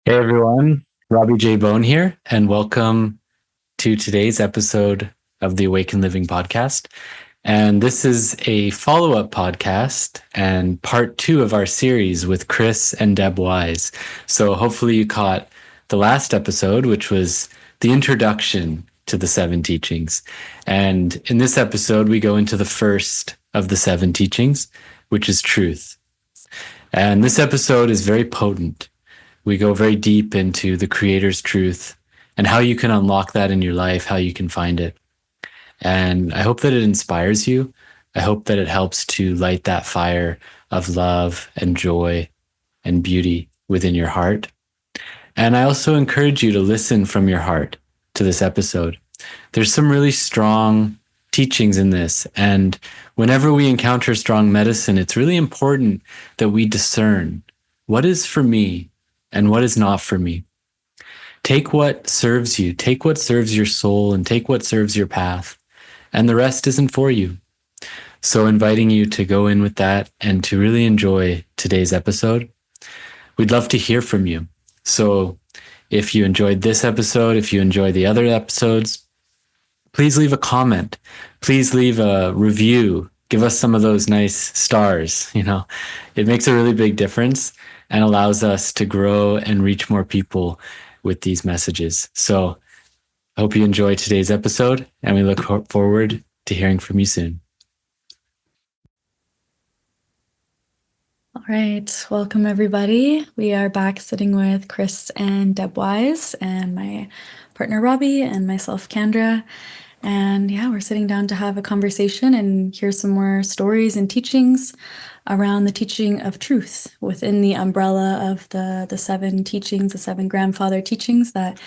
Hey everyone, Robbie J. Bone here, and welcome to today's episode of the Awaken Living podcast. And this is a follow-up podcast and part 2 of our series with Chris and Deb Wise. So hopefully you caught the last episode, which was the introduction to the 7 teachings. And in this episode, we go into the first of the 7 teachings, which is truth. And this episode is very potent. We go very deep into the Creator's truth and how you can unlock that in your life, how you can find it. And I hope that it inspires you. I hope that it helps to light that fire of love and joy and beauty within your heart. And I also encourage you to listen from your heart to this episode. There's some really strong teachings in this. And whenever we encounter strong medicine, it's really important that we discern what is for me and what is not for me. Take what serves you, take what serves your soul, and take what serves your path, and the rest isn't for you. So inviting you to go in with that and to really enjoy today's episode. We'd love to hear from you. So if you enjoyed this episode, if you enjoy the other episodes, please leave a comment. Please leave a review. Give us some of those nice stars. It makes a really big difference and allows us to grow and reach more people with these messages. So I hope you enjoy today's episode, and we look forward to hearing from you soon. All right, welcome everybody. We are back sitting with Chris and Deb Wise and my partner Robbie and myself Kandra. And yeah, we're sitting down to have a conversation and hear some more stories and teachings around the teaching of truth within the umbrella of the 7 teachings, the 7 grandfather teachings that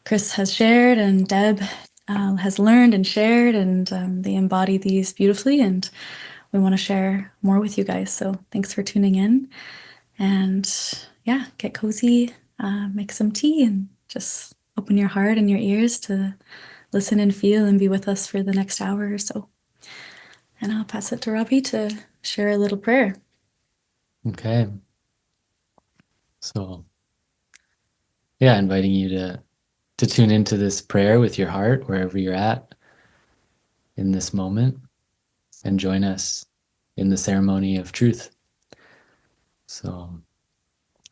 Chris has shared and Deb has learned and shared, and they embody these beautifully, and we want to share more with you guys. So thanks for tuning in, and yeah, get cozy, make some tea, and just open your heart and your ears to listen and feel and be with us for the next hour or so. And I'll pass it to Robbie to share a little prayer. Okay. So, yeah, inviting you to tune into this prayer with your heart, wherever you're at in this moment, and join us in the ceremony of truth. So,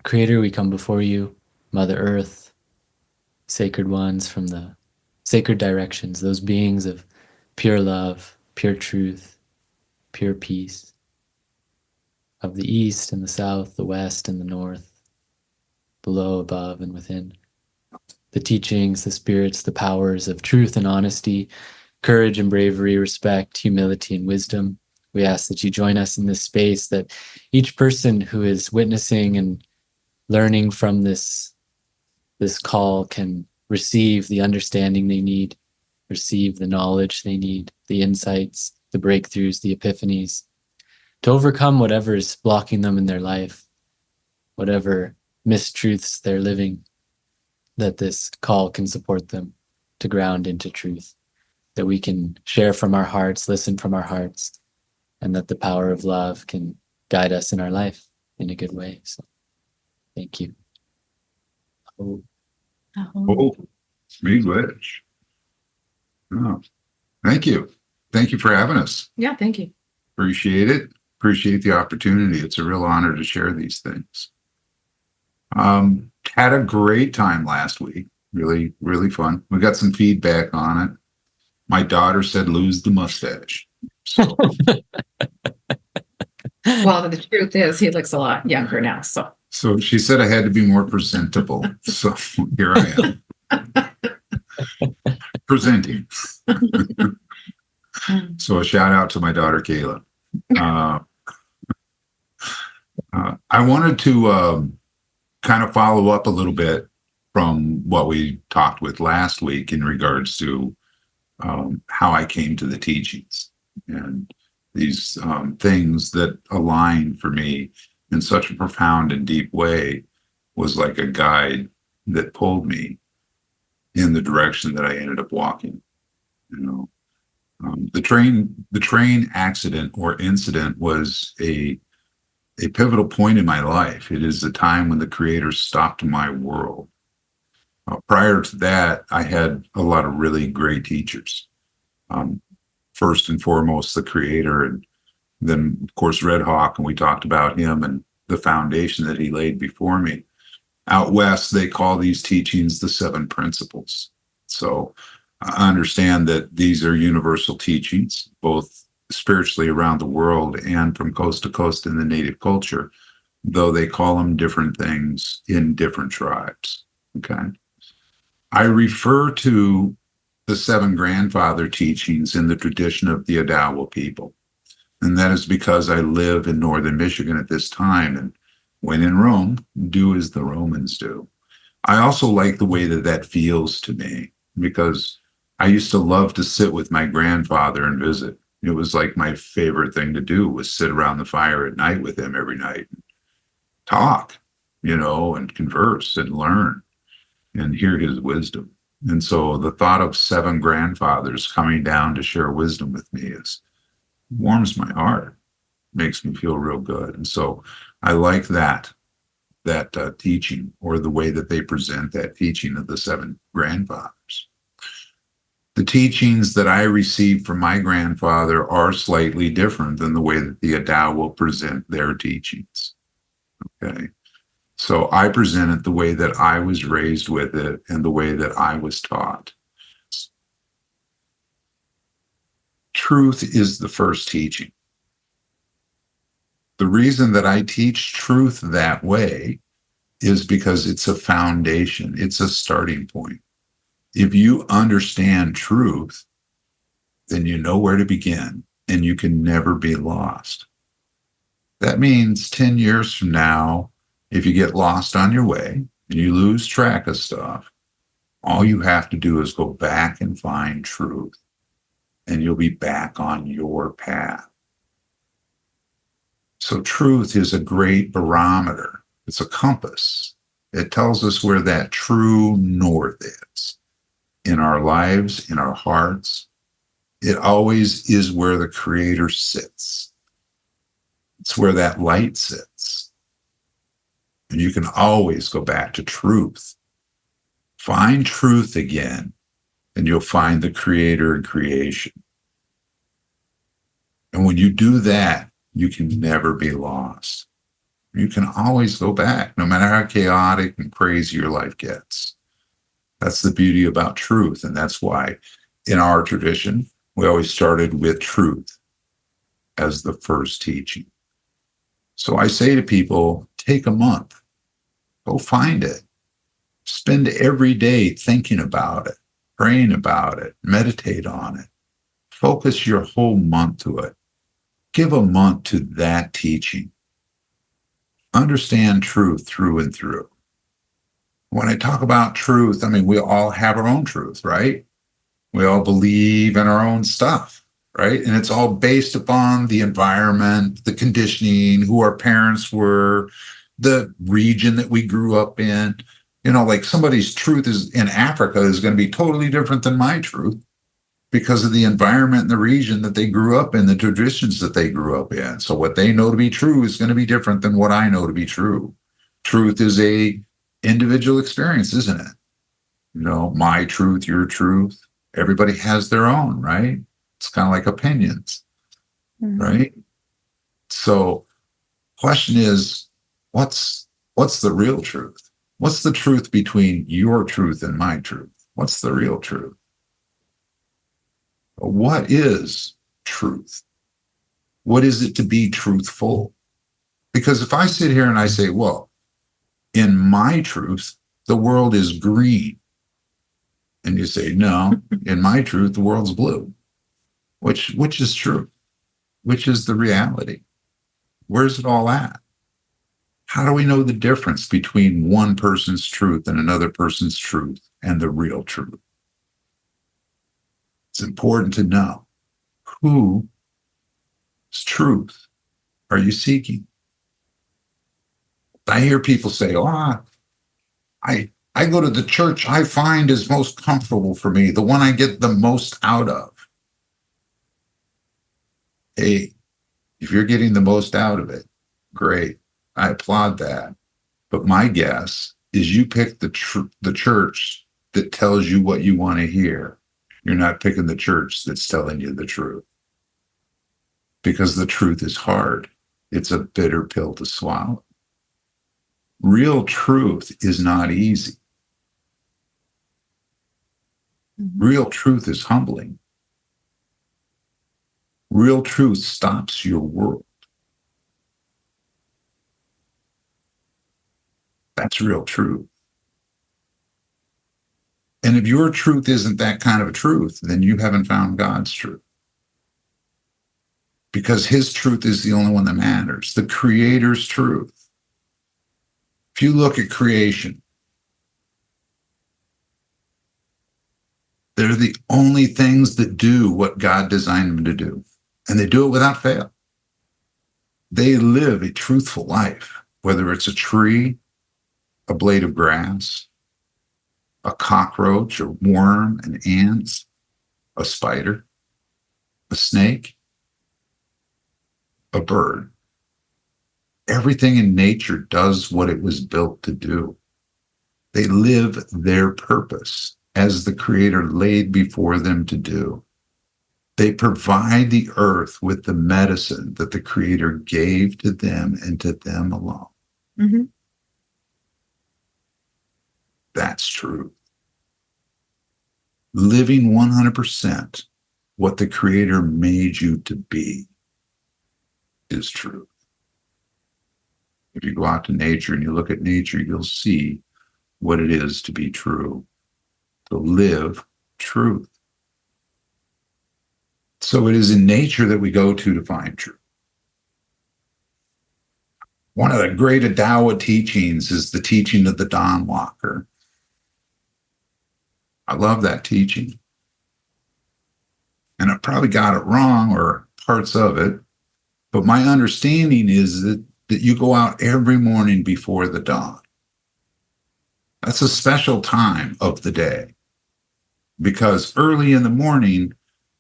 Creator, we come before you, Mother Earth, sacred ones from the sacred directions, those beings of pure love, pure truth, pure peace, of the east and the south, the west and the north, below, above, and within. The teachings, the spirits, the powers of truth and honesty, courage and bravery, respect, humility, and wisdom. We ask that you join us in this space, that each person who is witnessing and learning from this call can receive the understanding they need, receive the knowledge they need, the insights, the breakthroughs, the epiphanies, to overcome whatever is blocking them in their life, whatever mistruths they're living, that this call can support them to ground into truth, that we can share from our hearts, listen from our hearts, and that the power of love can guide us in our life in a good way. So thank you. Oh, speed witch. Oh, thank you. Thank you for having us. Yeah, thank you. Appreciate it. Appreciate the opportunity. It's a real honor to share these things. Had a great time last week. Really, really fun. We got some feedback on it. My daughter said, lose the mustache. So, Well, the truth is he looks a lot younger now. so she said I had to be more presentable. So here I am. Presenting. So a shout out to my daughter, Kayla. I wanted to kind of follow up a little bit from what we talked with last week in regards to how I came to the teachings and these things that align for me in such a profound and deep way was like a guide that pulled me in the direction that I ended up walking. The train accident or incident was a a pivotal point in my life. It is the time when the Creator stopped my world. Prior to that, I had a lot of really great teachers. First and foremost, the Creator, and then, of course, Red Hawk, and we talked about him and the foundation that he laid before me. Out west, they call these teachings the 7 principles. So I understand that these are universal teachings, both spiritually around the world and from coast to coast in the native culture, though they call them different things in different tribes. Okay. I refer to the 7 grandfather teachings in the tradition of the Odawa people. And that is because I live in northern Michigan at this time. And when in Rome, do as the Romans do. I also like the way that that feels to me, because I used to love to sit with my grandfather and visit. It was like my favorite thing to do was sit around the fire at night with him every night, and talk, and converse and learn and hear his wisdom. And so the thought of 7 grandfathers coming down to share wisdom with me warms my heart, makes me feel real good. And so I like that teaching, or the way that they present that teaching of the 7 grandfathers. The teachings that I received from my grandfather are slightly different than the way that the Adao will present their teachings. Okay. So I present it the way that I was raised with it and the way that I was taught. Truth is the first teaching. The reason that I teach truth that way is because it's a foundation. It's a starting point. If you understand truth, then you know where to begin, and you can never be lost. That means 10 years from now, if you get lost on your way and you lose track of stuff, all you have to do is go back and find truth, and you'll be back on your path. So truth is a great barometer. It's a compass. It tells us where that true north is in our lives, in our hearts. It always is where the Creator sits. It's where that light sits. And you can always go back to truth. Find truth again, and you'll find the Creator and creation. And when you do that, you can never be lost. You can always go back, no matter how chaotic and crazy your life gets. That's the beauty about truth. And that's why in our tradition, we always started with truth as the first teaching. So I say to people, take a month, go find it. Spend every day thinking about it, praying about it, meditate on it. Focus your whole month to it. Give a month to that teaching. Understand truth through and through. When I talk about truth, I mean, we all have our own truth, right? We all believe in our own stuff, right? And it's all based upon the environment, the conditioning, who our parents were, the region that we grew up in. Like somebody's truth is in Africa is going to be totally different than my truth because of the environment and the region that they grew up in, the traditions that they grew up in. So what they know to be true is going to be different than what I know to be true. Truth is a individual experience, isn't it? My truth, your truth. Everybody has their own, right? It's kind of like opinions, right? So question is, what's the real truth? What's the truth between your truth and my truth? What's the real truth? What is truth? What is it to be truthful? Because if I sit here and I say, well, in my truth, the world is green. And you say, no, in my truth, the world's blue. Which is true? Which is the reality? Where's it all at? How do we know the difference between one person's truth and another person's truth and the real truth? It's important to know whose truth are you seeking? I hear people say, I go to the church I find is most comfortable for me, the one I get the most out of. Hey, if you're getting the most out of it, Great. I applaud that. But my guess is you pick the church that tells you what you want to hear. You're not picking the church that's telling you the truth. Because the truth is hard. It's a bitter pill to swallow. Real truth is not easy. Real truth is humbling. Real truth stops your world. That's real truth. And if your truth isn't that kind of a truth, then you haven't found God's truth. Because his truth is the only one that matters, the Creator's truth. If you look at creation, they're the only things that do what God designed them to do. And they do it without fail. They live a truthful life, whether it's a tree, a blade of grass, a cockroach, a worm, an ant, a spider, a snake, a bird. Everything in nature does what it was built to do. They live their purpose as the Creator laid before them to do. They provide the earth with the medicine that the Creator gave to them and to them alone. Mm-hmm. That's true. Living 100% what the Creator made you to be is true. If you go out to nature and you look at nature, you'll see what it is to be true, to live truth. So it is in nature that we go to find truth. One of the great Taoist teachings is the teaching of the Dawn Walker. I love that teaching. And I probably got it wrong or parts of it, but my understanding is that you go out every morning before the dawn. That's a special time of the day because early in the morning,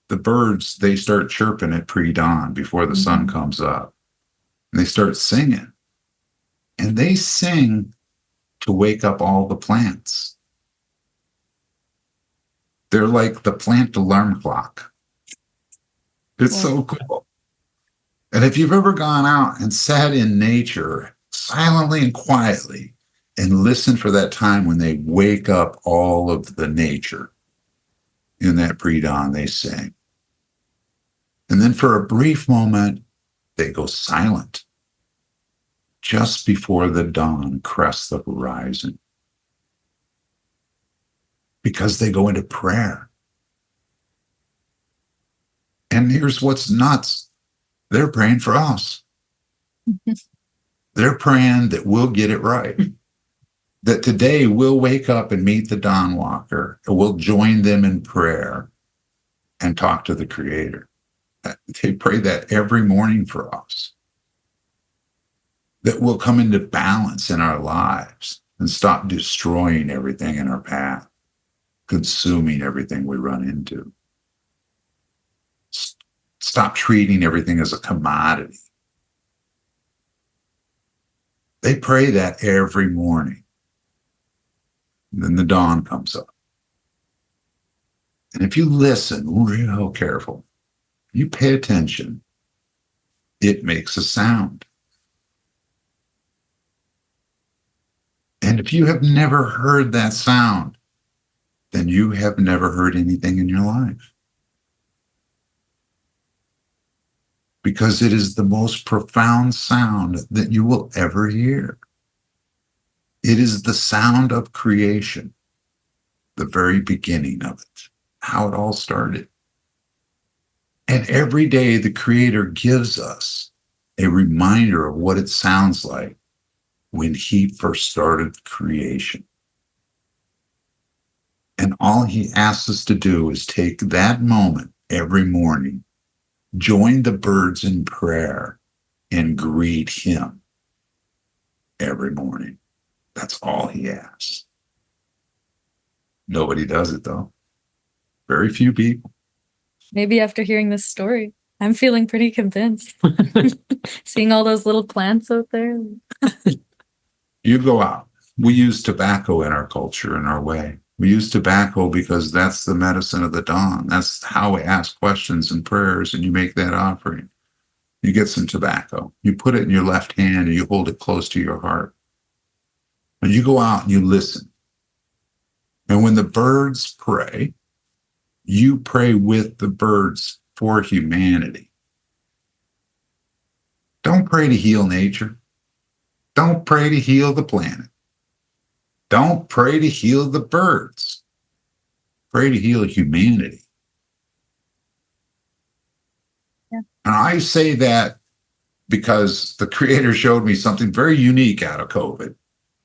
the birds, they start chirping at pre-dawn before the sun comes up. And they start singing. And they sing to wake up all the plants. They're like the plant alarm clock. It's so cool. And if you've ever gone out and sat in nature silently and quietly and listened for that time when they wake up all of the nature in that pre-dawn, they sing. And then for a brief moment, they go silent just before the dawn crests the horizon because they go into prayer. And here's what's nuts. They're praying for us. They're praying that we'll get it right. That today we'll wake up and meet the Dawn Walker, and we'll join them in prayer and talk to the Creator. They pray that every morning for us. That we'll come into balance in our lives and stop destroying everything in our path, consuming everything we run into. Stop treating everything as a commodity. They pray that every morning. And then the dawn comes up. And if you listen real careful, you pay attention, it makes a sound. And if you have never heard that sound, then you have never heard anything in your life. Because it is the most profound sound that you will ever hear. It is the sound of creation, the very beginning of it, how it all started. And every day the Creator gives us a reminder of what it sounds like when he first started creation. And all he asks us to do is take that moment every morning, join the birds in prayer, and greet him every morning. That's all he asks. Nobody does it, though. Very few people. Maybe after hearing this story. I'm feeling pretty convinced. Seeing all those little plants out there. You go out. We use tobacco in our culture, in our way. We use tobacco because that's the medicine of the dawn. That's how we ask questions and prayers, and you make that offering. You get some tobacco. You put it in your left hand and you hold it close to your heart. And you go out and you listen. And when the birds pray, you pray with the birds for humanity. Don't pray to heal nature. Don't pray to heal the planet. Don't pray to heal the birds. Pray to heal humanity. Yeah. And I say that because the Creator showed me something very unique out of COVID.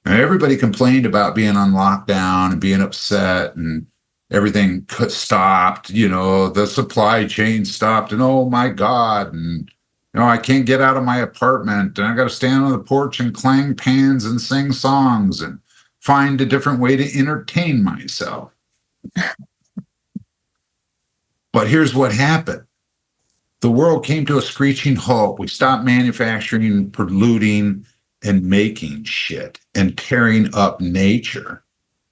And everybody complained about being on lockdown and being upset and everything stopped, the supply chain stopped, and oh my God, and I can't get out of my apartment, and I got to stand on the porch and clang pans and sing songs and find a different way to entertain myself. But here's what happened. The world came to a screeching halt. We stopped manufacturing, polluting, and making shit and tearing up nature.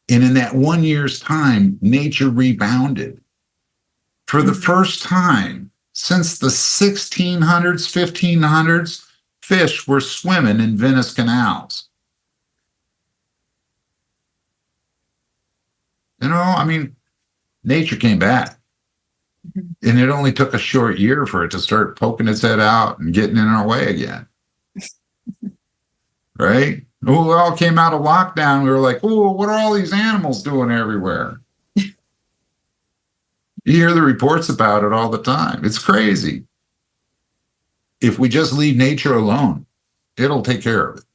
And in that 1 year's time, nature rebounded. For the first time since the 1600s, 1500s, fish were swimming in Venice canals. Nature came back. And it only took a short year for it to start poking its head out and getting in our way again. Right? When we all came out of lockdown, we were like, oh, what are all these animals doing everywhere? You hear the reports about it all the time. It's crazy. If we just leave nature alone, it'll take care of it.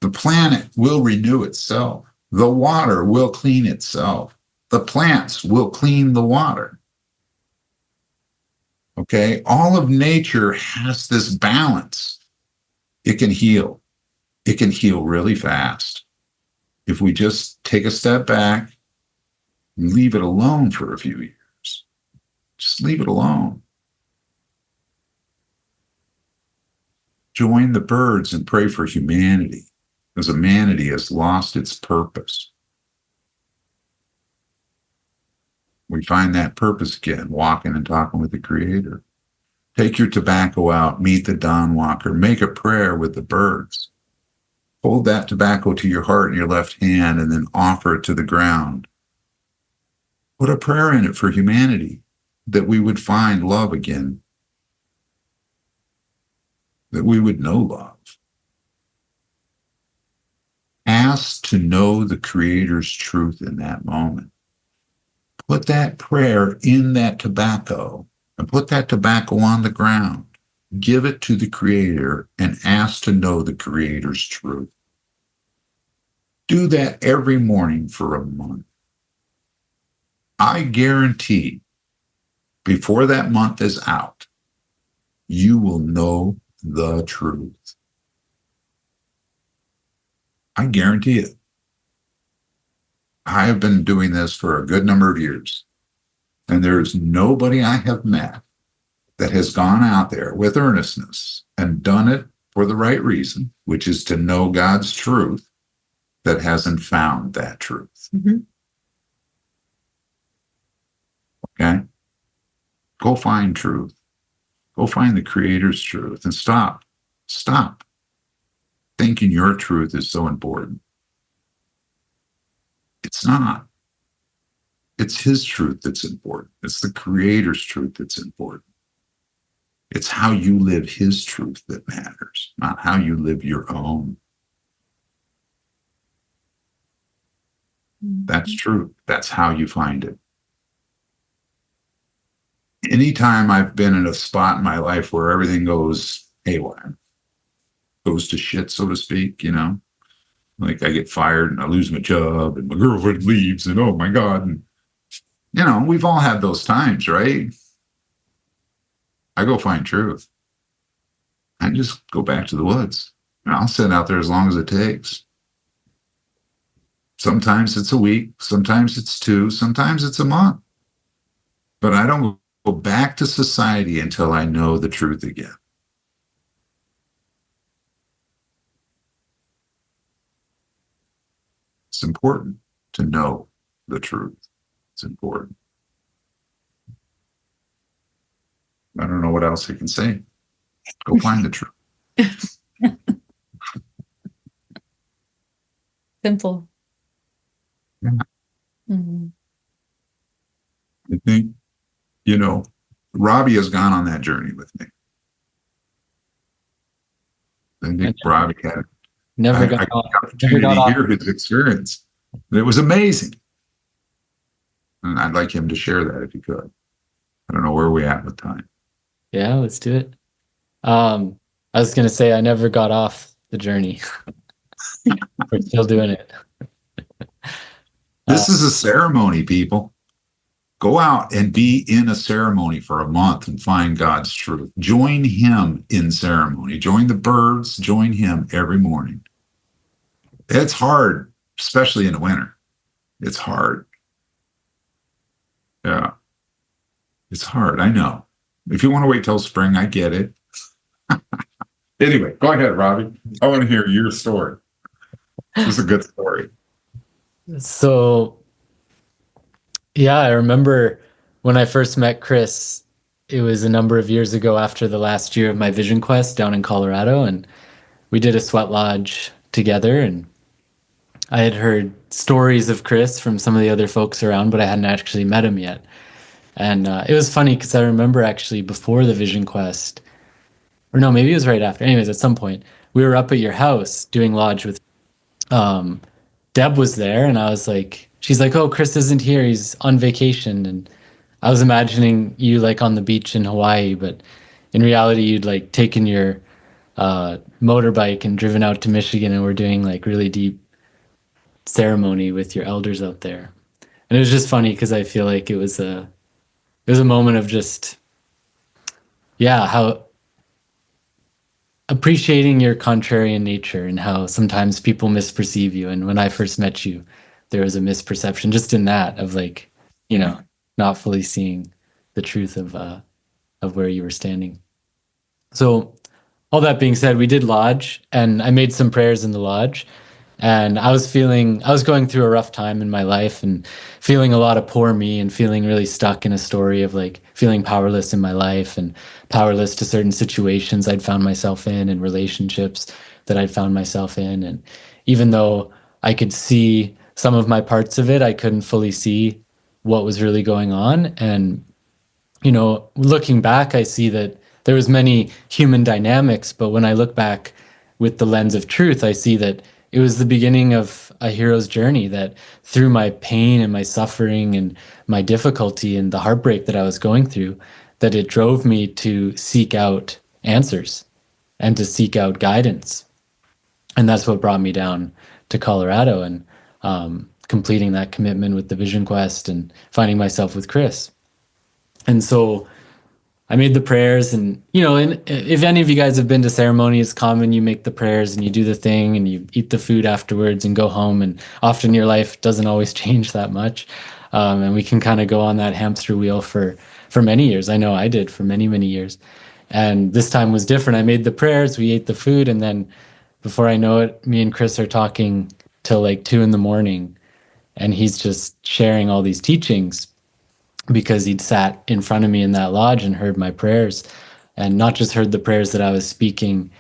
The planet will renew itself. The water will clean itself. The plants will clean the water. Okay? All of nature has this balance. It can heal. It can heal really fast. If we just take a step back and leave it alone for a few years. Just leave it alone. Join the birds and pray for humanity, because humanity has lost its purpose. We find that purpose again, walking and talking with the Creator. Take your tobacco out, meet the dawn walker, make a prayer with the birds. Hold that tobacco to your heart in your left hand and then offer it to the ground. Put a prayer in it for humanity, that we would find love again, that we would know love. Ask to know the Creator's truth in that moment. Put that prayer in that tobacco and put that tobacco on the ground. Give it to the Creator and ask to know the Creator's truth. Do that every morning for a month. I guarantee before that month is out, you will know the truth. I guarantee it. I have been doing this for a good number of years, and there's nobody I have met that has gone out there with earnestness and done it for the right reason, which is to know God's truth, that hasn't found that truth. Mm-hmm. Okay? Go find truth. Go find the Creator's truth and stop thinking your truth is so important. It's not. It's His truth that's important. It's the Creator's truth that's important. It's how you live His truth that matters, not how you live your own. That's truth. That's how you find it. Anytime I've been in a spot in my life where everything goes haywire, goes to shit, so to speak, like I get fired and I lose my job and my girlfriend leaves and oh my God. And, we've all had those times, right? I go find truth. I just go back to the woods and I'll sit out there as long as it takes. Sometimes it's a week, sometimes it's 2, sometimes it's a month. But I don't back to society until I know the truth again. It's important to know the truth. It's important. I don't know what else I can say. Go find the truth. Simple. Yeah. Mhm. I think, you know, Robbie has gone on that journey with me. I think Robbie had Never I got got off. the opportunity got to off. hear his experience. It was amazing. And I'd like him to share that if he could. I don't know where we're at with time. Yeah, let's do it. I was gonna say I never got off the journey. We're still doing it. This is a ceremony, people. Go out and be in a ceremony for a month and find God's truth. Join him in ceremony. Join the birds. Join him every morning. It's hard, especially in the winter. It's hard. Yeah. It's hard. I know. If you want to wait till spring, I get it. Anyway, go ahead, Robbie. I want to hear your story. This is a good story. So, yeah, I remember when I first met Chris, it was a number of years ago after the last year of my vision quest down in Colorado, and we did a sweat lodge together. And I had heard stories of Chris from some of the other folks around, but I hadn't actually met him yet. And it was funny because I remember actually before the vision quest, or no, maybe it was right after. Anyways, at some point, we were up at your house doing lodge with Deb was there, and I was like, she's like, oh, Chris isn't here. He's on vacation. And I was imagining you like on the beach in Hawaii, but in reality, you'd like taken your motorbike and driven out to Michigan, and we're doing like really deep ceremony with your elders out there. And it was just funny because I feel like it was a moment of just, yeah, how appreciating your contrarian nature and how sometimes people misperceive you. And when I first met you, there was a misperception just in that of like, not fully seeing the truth of where you were standing. So all that being said, we did lodge and I made some prayers in the lodge. And I was going through a rough time in my life and feeling a lot of poor me and feeling really stuck in a story of like feeling powerless in my life and powerless to certain situations I'd found myself in and relationships that I'd found myself in. And even though I could see some of my parts of it, I couldn't fully see what was really going on. And looking back, I see that there was many human dynamics, but when I look back with the lens of truth, I see that it was the beginning of a hero's journey, that through my pain and my suffering and my difficulty and the heartbreak that I was going through, that it drove me to seek out answers and to seek out guidance. And that's what brought me down to Colorado and completing that commitment with the Vision Quest and finding myself with Chris. And so I made the prayers, and and if any of you guys have been to ceremony, it's common you make the prayers and you do the thing and you eat the food afterwards and go home. And often your life doesn't always change that much, and we can kind of go on that hamster wheel for many years. I know I did for many years, and this time was different. I made the prayers, we ate the food, and then before I know it, me and Chris are talking till like 2 a.m, and he's just sharing all these teachings because he'd sat in front of me in that lodge and heard my prayers, and not just heard the prayers that I was speaking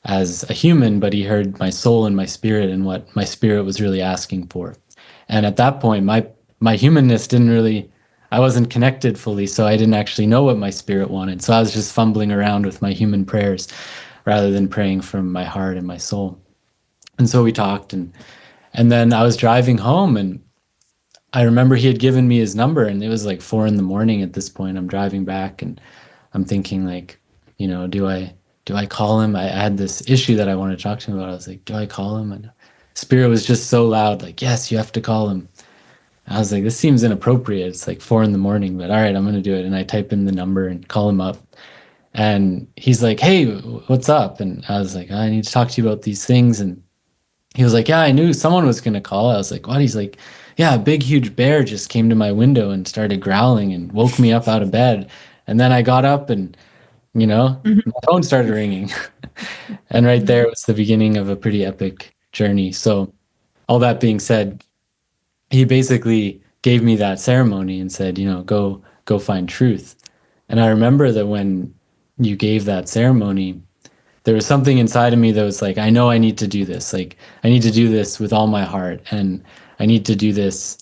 as a human, but he heard my soul and my spirit and what my spirit was really asking for. And at that point, my humanness didn't really, I wasn't connected fully, so I didn't actually know what my spirit wanted. So I was just fumbling around with my human prayers rather than praying from my heart and my soul. And so we talked, and then I was driving home, and I remember he had given me his number, and it was like 4 a.m. at this point. I'm driving back and I'm thinking like, do I call him? I had this issue that I wanted to talk to him about. I was like, do I call him? And spirit was just so loud, like, yes, you have to call him. I was like, this seems inappropriate. It's like 4 a.m, but all right, I'm going to do it. And I type in the number and call him up. And he's like, hey, what's up? And I was like, I need to talk to you about these things. And he was like, yeah, I knew someone was going to call. I was like, what? He's like, yeah, a big, huge bear just came to my window and started growling and woke me up out of bed. And then I got up and, Mhm. my phone started ringing. And right there was the beginning of a pretty epic journey. So all that being said, he basically gave me that ceremony and said, go find truth. And I remember that when you gave that ceremony, there was something inside of me that was like, I know I need to do this. Like, I need to do this with all my heart. And I need to do this.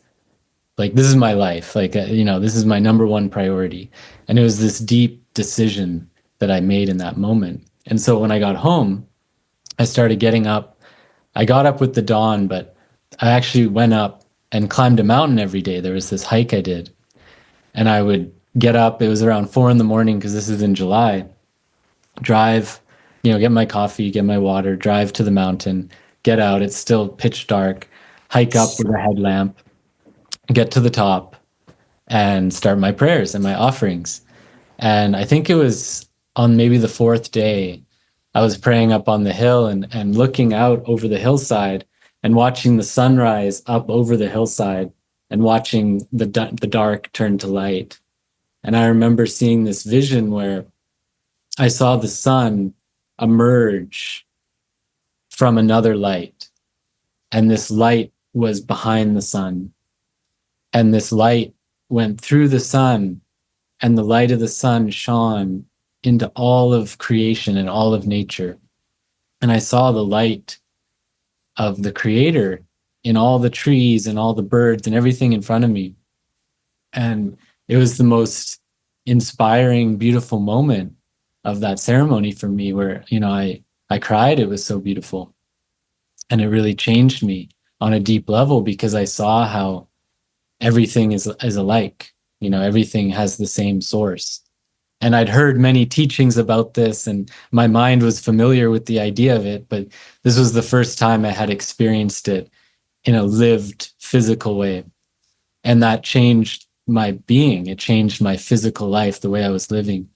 Like, this is my life. Like, this is my number one priority. And it was this deep decision that I made in that moment. And so when I got home, I started getting up. I got up with the dawn, but I actually went up and climbed a mountain every day. There was this hike I did. And I would get up. It was around 4 a.m. because this is in July. Drive, get my coffee, get my water, drive to the mountain, get out. It's still pitch dark, hike up with a headlamp, get to the top, and start my prayers and my offerings. And I think it was on maybe the fourth day, I was praying up on the hill and looking out over the hillside and watching the sunrise up over the hillside and watching the dark turn to light. And I remember seeing this vision where I saw the sun emerge from another light, and this light was behind the sun, and this light went through the sun, and the light of the sun shone into all of creation and all of nature. And I saw the light of the creator in all the trees and all the birds and everything in front of me. And it was the most inspiring, beautiful moment of that ceremony for me where, I cried. It was so beautiful. And it really changed me on a deep level because I saw how everything is alike. Everything has the same source. And I'd heard many teachings about this, and my mind was familiar with the idea of it, but this was the first time I had experienced it in a lived physical way. And that changed my being. It changed my physical life, the way I was living.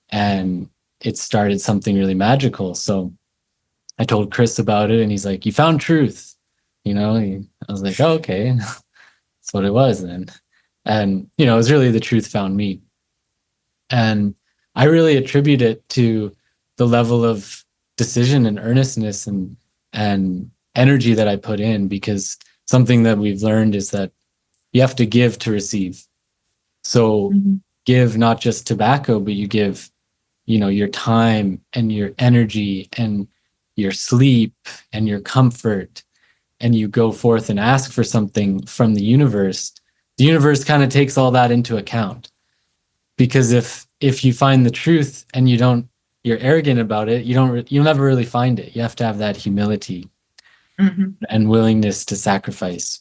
And it started something really magical. So I told Chris about it, and he's like, "You found truth." I was like, "Oh, okay." That's what it was then. And, it was really the truth found me. And I really attribute it to the level of decision and earnestness and energy that I put in, because something that we've learned is that you have to give to receive. So give not just tobacco, but you give, your time and your energy and your sleep and your comfort, and you go forth and ask for something from the universe. The universe kind of takes all that into account, because if you find the truth and you're arrogant about it, you'll never really find it. You have to have that humility and willingness to sacrifice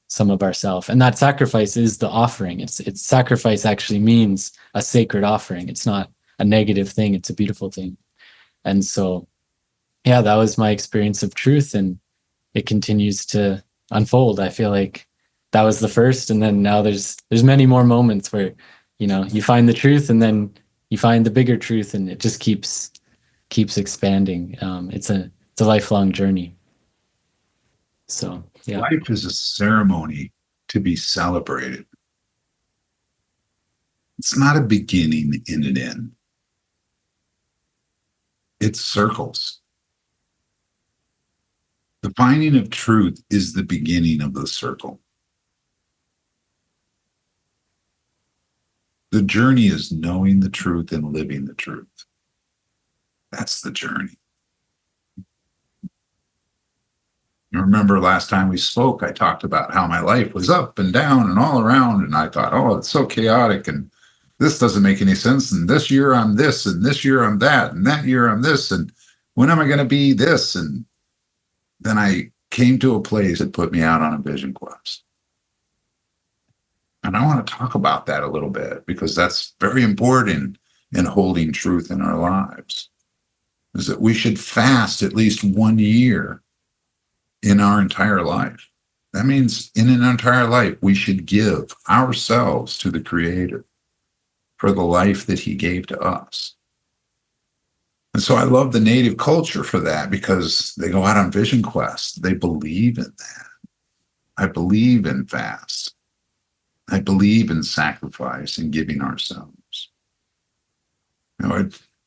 some of ourself. And that sacrifice is the offering. It's sacrifice actually means a sacred offering. It's not a negative thing. It's a beautiful thing. And so, yeah, that was my experience of truth, and it continues to unfold. I feel like that was the first, and then now there's many more moments where, you find the truth, and then you find the bigger truth, and it just keeps expanding. It's a lifelong journey. So, yeah. Life is a ceremony to be celebrated. It's not a beginning and an end. It's circles. The finding of truth is the beginning of the circle. The journey is knowing the truth and living the truth. That's the journey. You remember last time we spoke, I talked about how my life was up and down and all around. And I thought, oh, it's so chaotic, and this doesn't make any sense. And this year I'm this, and this year I'm that, and that year I'm this. And when am I going to be this? And then I came to a place that put me out on a vision quest. And I want to talk about that a little bit, because that's very important in holding truth in our lives, is that we should fast at least 1 year in our entire life. That means in an entire life, we should give ourselves to the Creator for the life that He gave to us. And so I love the Native culture for that, because they go out on vision quests. They believe in that. I believe in fast. I believe in sacrifice and giving ourselves.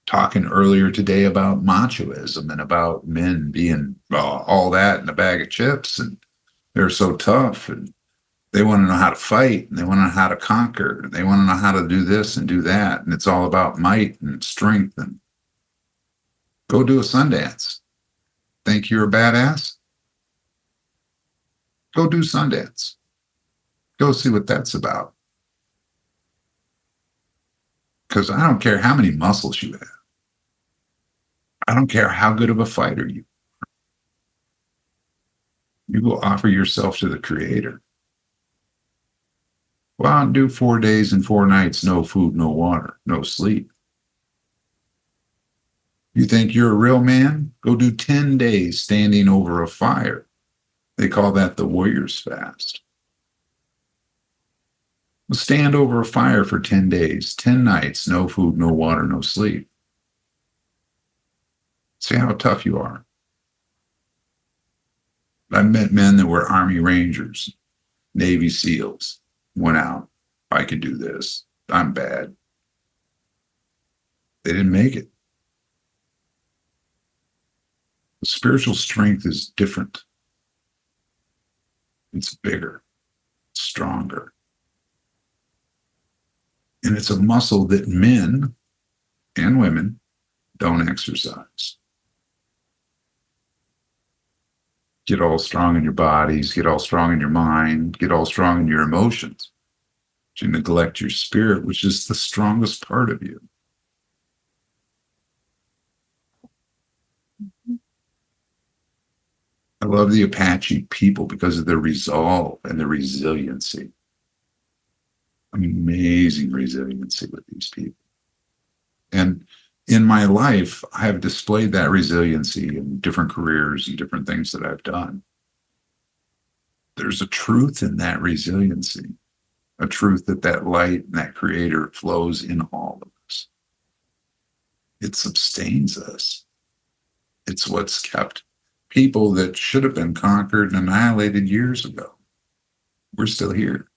Talking earlier today about machoism and about men being all that in a bag of chips, and they're so tough, and they want to know how to fight, and they want to know how to conquer, and they want to know how to do this and do that, and it's all about might and strength. And go do a Sundance. Think you're a badass? Go do Sundance. Go see what that's about. Because I don't care how many muscles you have. I don't care how good of a fighter you are. You will offer yourself to the Creator. Go out and do 4 days and 4 nights, no food, no water, no sleep. You think you're a real man? Go do 10 days standing over a fire. They call that the warrior's fast. Stand over a fire for 10 days, 10 nights, no food, no water, no sleep. See how tough you are. I've met men that were Army Rangers, Navy SEALs, went out. I could do this. I'm bad. They didn't make it. The spiritual strength is different. It's bigger, stronger. And it's a muscle that men and women don't exercise. Get all strong in your bodies, get all strong in your mind, get all strong in your emotions. But you neglect your spirit, which is the strongest part of you. I love the Apache people because of their resolve and their resiliency. Amazing resiliency with these people. And in my life, I have displayed that resiliency in different careers and different things that I've done. There's a truth in that resiliency, a truth that light and that Creator flows in all of us. It sustains us. It's what's kept people that should have been conquered and annihilated years ago. We're still here.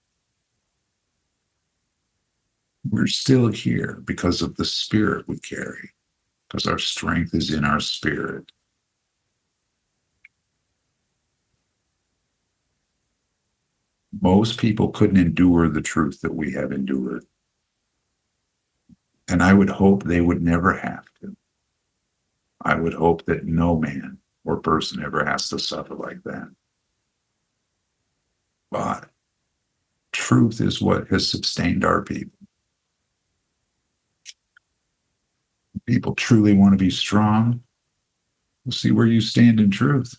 We're still here because of the spirit we carry, because our strength is in our spirit. Most people couldn't endure the truth that we have endured. And I would hope they would never have to. I would hope that no man or person ever has to suffer like that. But truth is what has sustained our people. People truly want to be strong. We'll see where you stand in truth.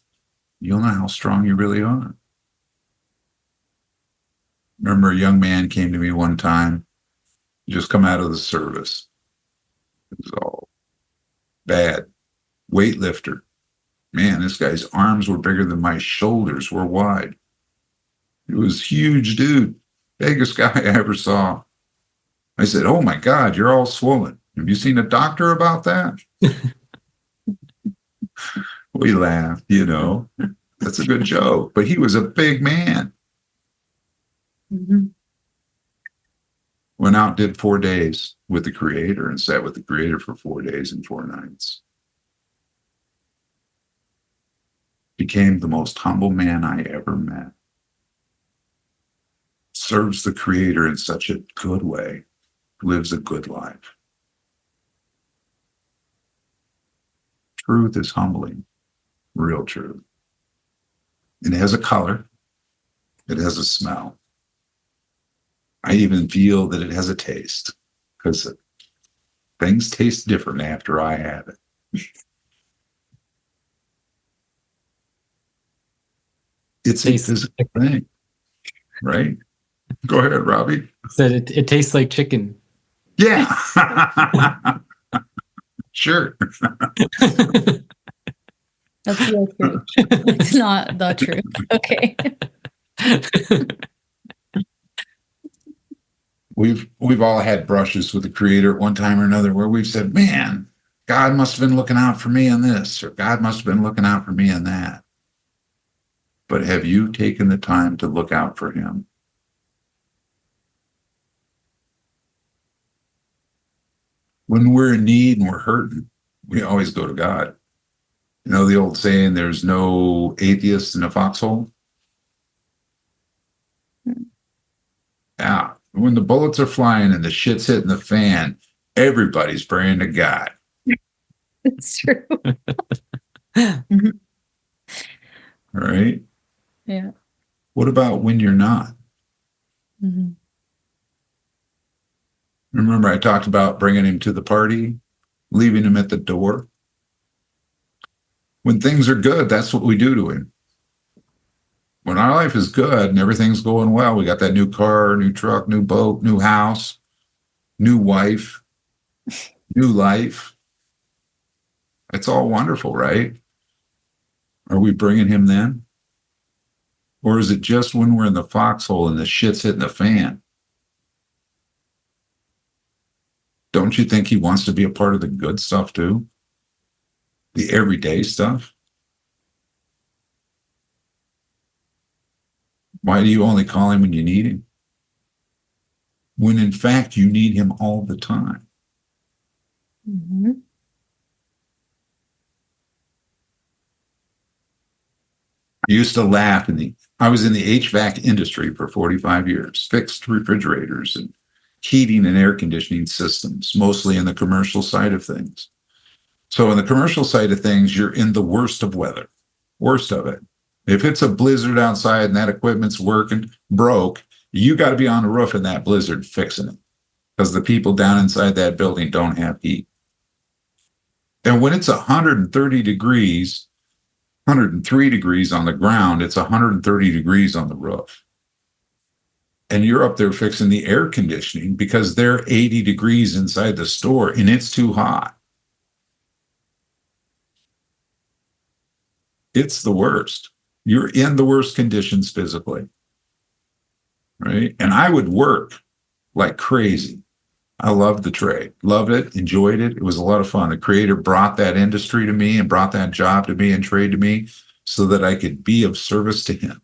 You'll know how strong you really are. Remember, a young man came to me one time, just come out of the service. It was all bad. Weightlifter. Man, this guy's arms were bigger than my shoulders were wide. He was huge, dude. Biggest guy I ever saw. I said, "Oh my God, you're all swollen. Have you seen a doctor about that?" We laughed, That's a good joke. But he was a big man. Mm-hmm. Went out, did 4 days with the Creator and sat with the Creator for 4 days and 4 nights. Became the most humble man I ever met. Serves the Creator in such a good way. Lives a good life. Truth is humbling. Real truth. It has a color. It has a smell. I even feel that it has a taste, because things taste different after I have it. It's a physical thing, right? Go ahead, Robbie. Said it tastes like chicken. Yeah. Sure. That's real truth. It's not the truth. Okay. We've all had brushes with the Creator at one time or another where we've said, "Man, God must have been looking out for me on this, or God must have been looking out for me on that." But have you taken the time to look out for Him? When we're in need and we're hurting, we always go to God. You know the old saying, there's no atheist in a foxhole? Yeah. When the bullets are flying and the shit's hitting the fan, everybody's praying to God. It's true. All right. Yeah. What about when you're not? Mm-hmm. Remember, I talked about bringing him to the party, leaving him at the door. When things are good, that's what we do to him. When our life is good and everything's going well, we got that new car, new truck, new boat, new house, new wife, new life. It's all wonderful, right? Are we bringing him then? Or is it just when we're in the foxhole and the shit's hitting the fan? Don't you think he wants to be a part of the good stuff too? The everyday stuff? Why do you only call him when you need him? When in fact you need him all the time. Mm-hmm. I used to laugh I was in the HVAC industry for 45 years, fixed refrigerators and heating and air conditioning systems, mostly in the commercial side of things. So in the commercial side of things, you're in the worst of weather, worst of it. If it's a blizzard outside and that equipment's broke, you got to be on the roof in that blizzard fixing it because the people down inside that building don't have heat. And when it's 130 degrees, 103 degrees on the ground, it's 130 degrees on the roof. And you're up there fixing the air conditioning because they're 80 degrees inside the store and it's too hot. It's the worst. You're in the worst conditions physically, right? And I would work like crazy. I loved the trade, loved it, enjoyed it. It was a lot of fun. The creator brought that industry to me and brought that job to me and trade to me so that I could be of service to him.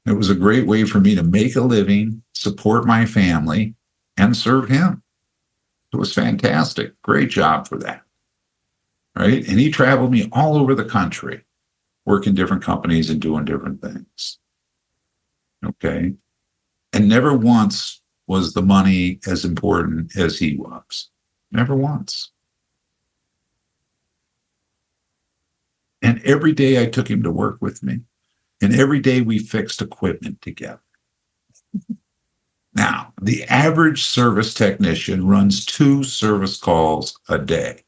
It was a great way for me to make a living, support my family, and serve him. It was fantastic. Great job for that, right? And he traveled me all over the country, working different companies and doing different things. Okay. And never once was the money as important as he was. Never once. And every day I took him to work with me. And every day we fixed equipment together. Now, the average service technician runs 2 service calls a day.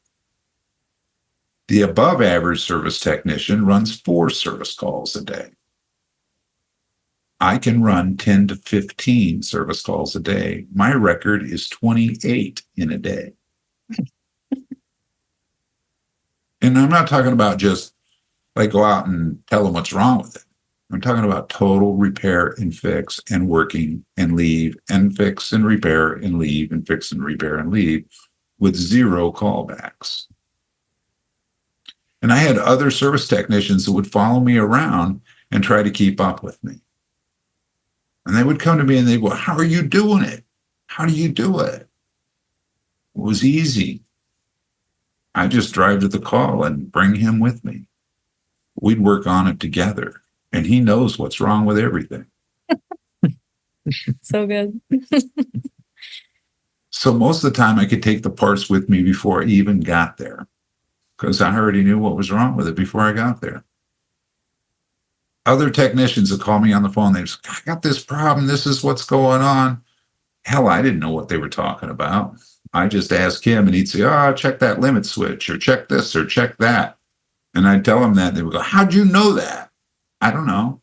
The above average service technician runs 4 service calls a day. I can run 10 to 15 service calls a day. My record is 28 in a day. And I'm not talking about just like go out and tell them what's wrong with it. I'm talking about total repair and fix and working and leave and fix and repair and leave and fix and repair and leave with 0 callbacks. And I had other service technicians that would follow me around and try to keep up with me. And they would come to me and they go, "How are you doing it? How do you do it?" It was easy. I just drive to the call and bring him with me. We'd work on it together. And he knows what's wrong with everything. So good. So most of the time I could take the parts with me before I even got there because I already knew what was wrong with it before I got there. Other technicians would call me on the phone. They'd say, "I got this problem. This is what's going on." Hell, I didn't know what they were talking about. I just asked him and he'd say, "Oh, check that limit switch or check this or check that." And I'd tell him that. And they would go, "How'd you know that?" I don't know.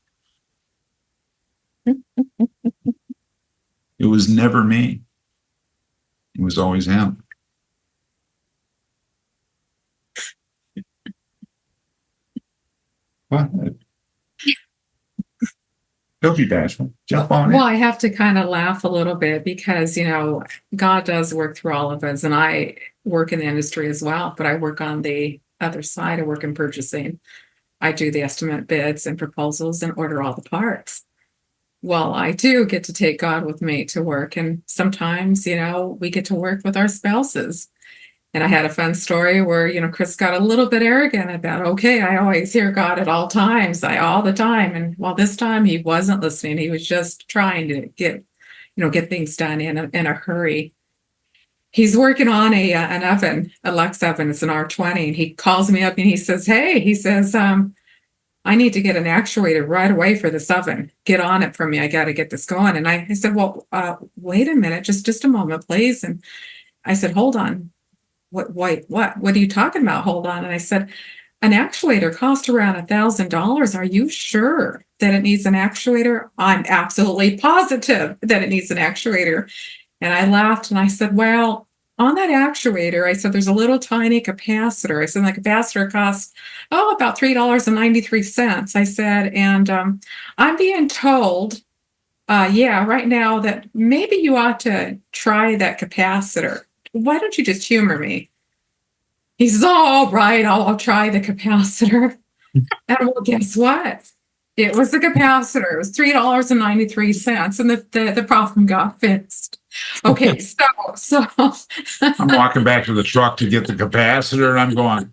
It was never me. It was always him. What? Don't be bashful. Jump on Well, it. I have to kind of laugh a little bit because, God does work through all of us. And I work in the industry as well, but I work on the other side. I work in purchasing. I do the estimate bids and proposals and order all the parts. Well, I do get to take God with me to work. And sometimes, we get to work with our spouses. And I had a fun story where, Chris got a little bit arrogant about, okay, I always hear God at all times, all the time. And well, this time he wasn't listening. He was just trying to get things done in a hurry. He's working on an oven, a Lux oven. It's an R20. And he calls me up and he says, hey, I need to get an actuator right away for this oven. Get on it for me. I got to get this going. And I said, well, wait a minute, just a moment, please. And I said, hold on. What are you talking about? Hold on. And I said, an actuator costs around $1,000. Are you sure that it needs an actuator? I'm absolutely positive that it needs an actuator. And I laughed and I said, well, on that actuator, I said, there's a little tiny capacitor. I said, the capacitor costs, about $3.93. I said, and I'm being told, right now that maybe you ought to try that capacitor. Why don't you just humor me? He says, all right, I'll try the capacitor. And well, guess what? It was the capacitor. It was $3.93, and the problem got fixed. Okay, so I'm walking back to the truck to get the capacitor, and I'm going,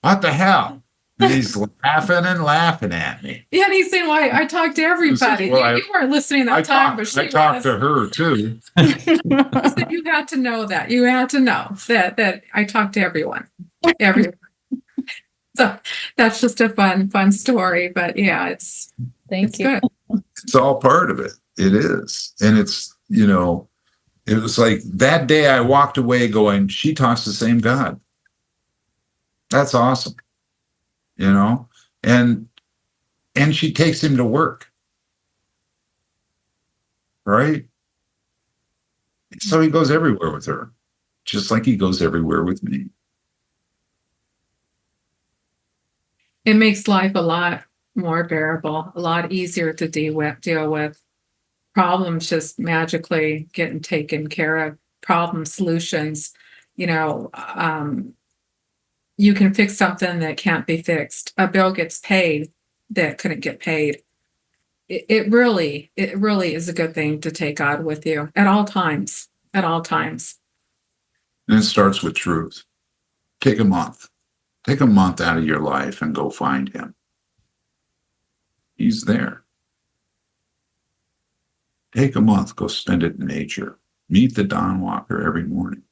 what the hell? And he's laughing at me. Yeah, and he's saying, well, I talked to everybody. Well, you weren't listening that time, but I talked to her too. So you had to know that. You had to know that I talked to everyone. Everyone. So that's just a fun story. But yeah, it's good. It's all part of it. It is. And it's, it was like that day I walked away going, she talks the same God. That's awesome. And she takes him to work. Right? So he goes everywhere with her, just like he goes everywhere with me. It makes life a lot more bearable, a lot easier to deal with. Problems just magically getting taken care of. Problem solutions, you can fix something that can't be fixed. A bill gets paid that couldn't get paid. It really is a good thing to take God with you at all times. At all times. And it starts with truth. Take a month. Take a month out of your life and go find him. He's there. Take a month, go spend it in nature. Meet the dawn walker every morning.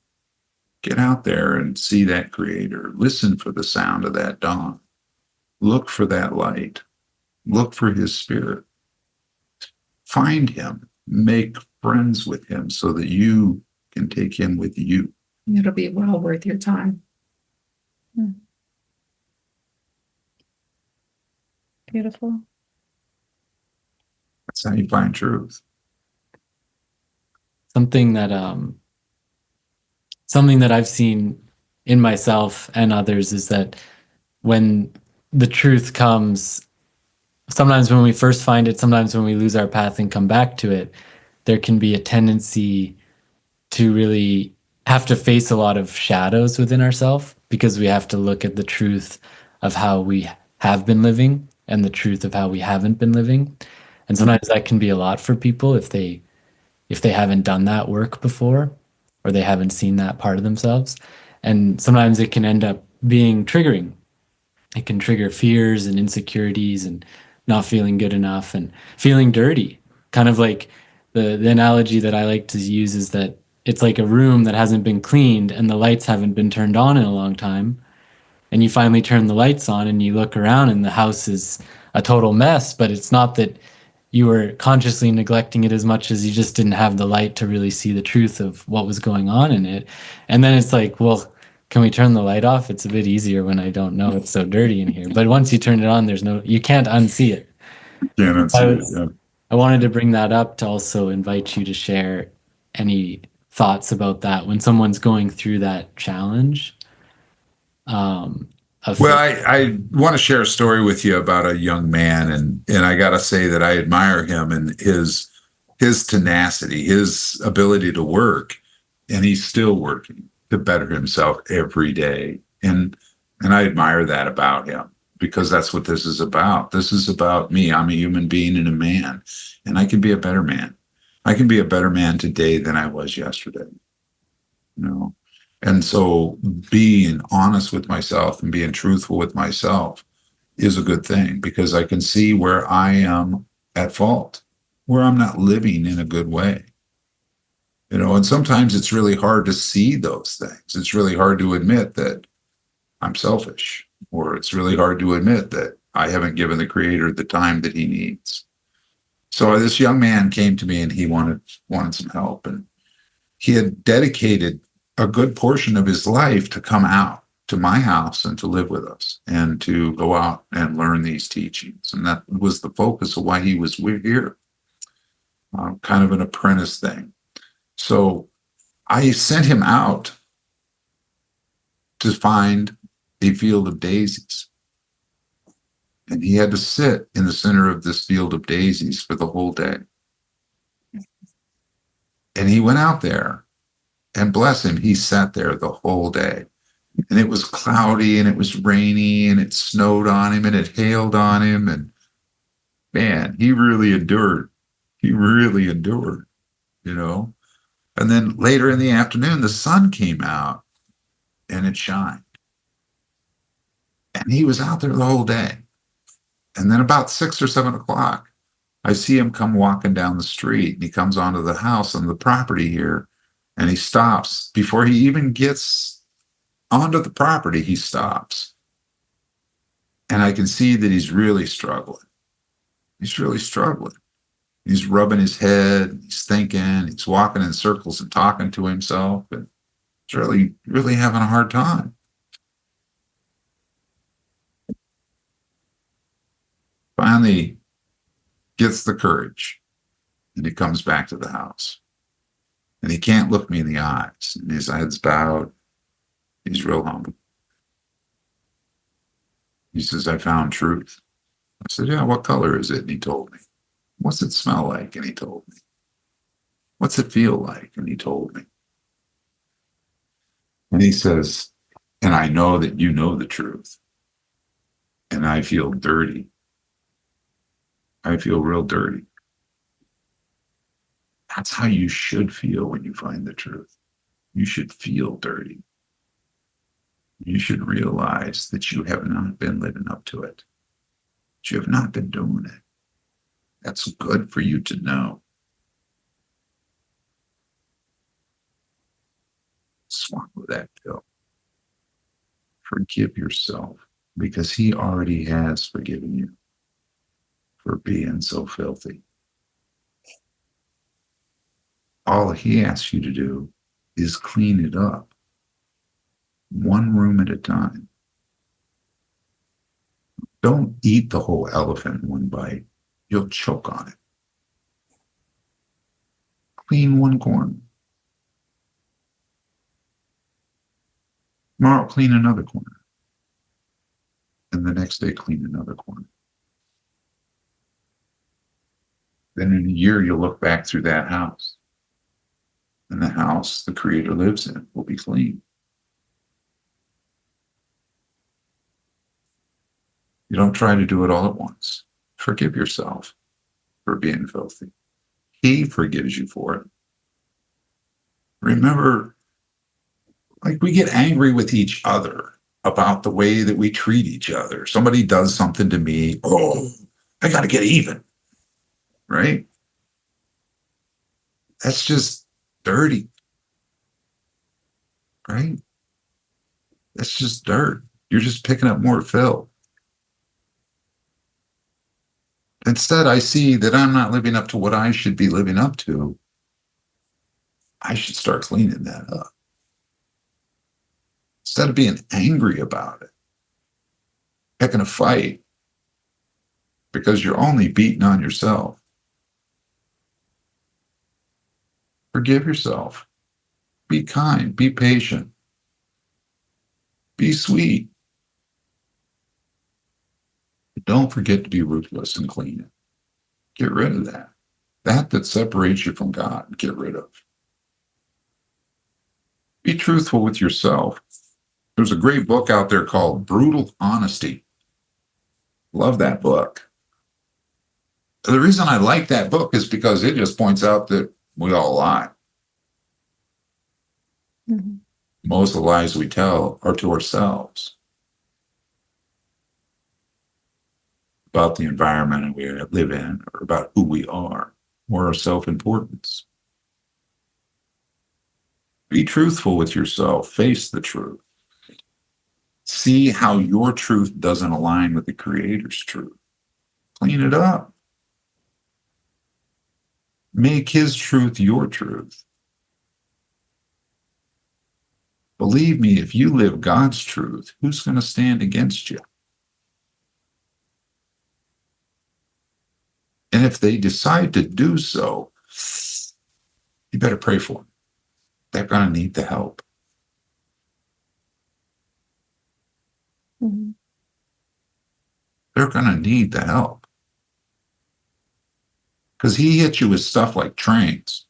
Get out there and see that creator. Listen for the sound of that dawn. Look for that light. Look for his spirit. Find him. Make friends with him so that you can take him with you. It'll be well worth your time. Beautiful. That's how you find truth. Something that I've seen in myself and others is that when the truth comes, sometimes when we first find it, sometimes when we lose our path and come back to it, there can be a tendency to really have to face a lot of shadows within ourselves, because we have to look at the truth of how we have been living and the truth of how we haven't been living. And sometimes that can be a lot for people if they haven't done that work before, or they haven't seen that part of themselves. And sometimes it can end up being triggering. It can trigger fears and insecurities and not feeling good enough and feeling dirty. Kind of like the analogy that I like to use is that it's like a room that hasn't been cleaned and the lights haven't been turned on in a long time. And you finally turn the lights on and you look around and the house is a total mess, but it's not that you were consciously neglecting it as much as you just didn't have the light to really see the truth of what was going on in it. And then it's like, well, can we turn the light off? It's a bit easier when I don't know it's so dirty in here. But once you turn it on, you can't unsee it. I wanted to bring that up to also invite you to share any thoughts about that when someone's going through that challenge. I want to share a story with you about a young man, and I got to say that I admire him and his tenacity, his ability to work, and he's still working to better himself every day, and I admire that about him. because that's what this is about. This is about me. I'm a human being and a man, and I can be a better man. I can be a better man today than I was yesterday. You know? And so being honest with myself and being truthful with myself is a good thing, because I can see where I am at fault, where I'm not living in a good way. You know, and sometimes it's really hard to see those things. It's really hard to admit that I'm selfish, or it's really hard to admit that I haven't given the Creator the time that he needs. So this young man came to me and he wanted some help, and he had dedicated a good portion of his life to come out to my house and to live with us and to go out and learn these teachings. And that was the focus of why he was here, kind of an apprentice thing. So I sent him out to find a field of daisies. And he had to sit in the center of this field of daisies for the whole day. And he went out there, and bless him, he sat there the whole day. And it was cloudy and it was rainy and it snowed on him and it hailed on him. And man, he really endured. He really endured, you know. And then later in the afternoon, the sun came out and it shined. And he was out there the whole day. And then about 6 or 7 o'clock, I see him come walking down the street, and he comes onto the house on the property here, and he stops. Before he even gets onto the property, he stops. And I can see that he's really struggling. He's really struggling. He's rubbing his head, he's thinking, he's walking in circles and talking to himself, and he's really, really having a hard time. Finally gets the courage, and he comes back to the house. And he can't look me in the eyes, and his head's bowed. He's real humble. He says, I found truth. I said, yeah, what color is it? And he told me. What's it smell like? And he told me. What's it feel like? And he told me. And he says, and I know that you know the truth. And I feel dirty. I feel real dirty. That's how you should feel when you find the truth. You should feel dirty. You should realize that you have not been living up to it. That you have not been doing it. That's good for you to know. Swallow that pill. Forgive yourself, because he already has forgiven you for being so filthy. All he asks you to do is clean it up, one room at a time. Don't eat the whole elephant in one bite. You'll choke on it. Clean one corner. Tomorrow, clean another corner. And the next day, clean another corner. Then in a year, you'll look back through that house. And the house the Creator lives in will be clean. You don't try to do it all at once. Forgive yourself for being filthy. He forgives you for it. Remember, like, we get angry with each other about the way that we treat each other. Somebody does something to me. Oh, I got to get even. Right? That's just dirty. Right? That's just dirt. You're just picking up more filth. Instead, I see that I'm not living up to what I should be living up to. I should start cleaning that up. Instead of being angry about it, picking a fight, because you're only beating on yourself. Forgive yourself. Be kind. Be patient. Be sweet. But don't forget to be ruthless and clean it. Get rid of that. That separates you from God, get rid of. Be truthful with yourself. There's a great book out there called Brutal Honesty. Love that book. The reason I like that book is because it just points out that we all lie. Mm-hmm. Most of the lies we tell are to ourselves about the environment we live in, or about who we are, or our self-importance. Be truthful with yourself. Face the truth. See how your truth doesn't align with the Creator's truth. Clean it up. Make His truth your truth. Believe me, if you live God's truth, who's going to stand against you? And if they decide to do so, you better pray for them. They're going to need the help. Mm-hmm. They're going to need the help. Because He hit you with stuff like trains,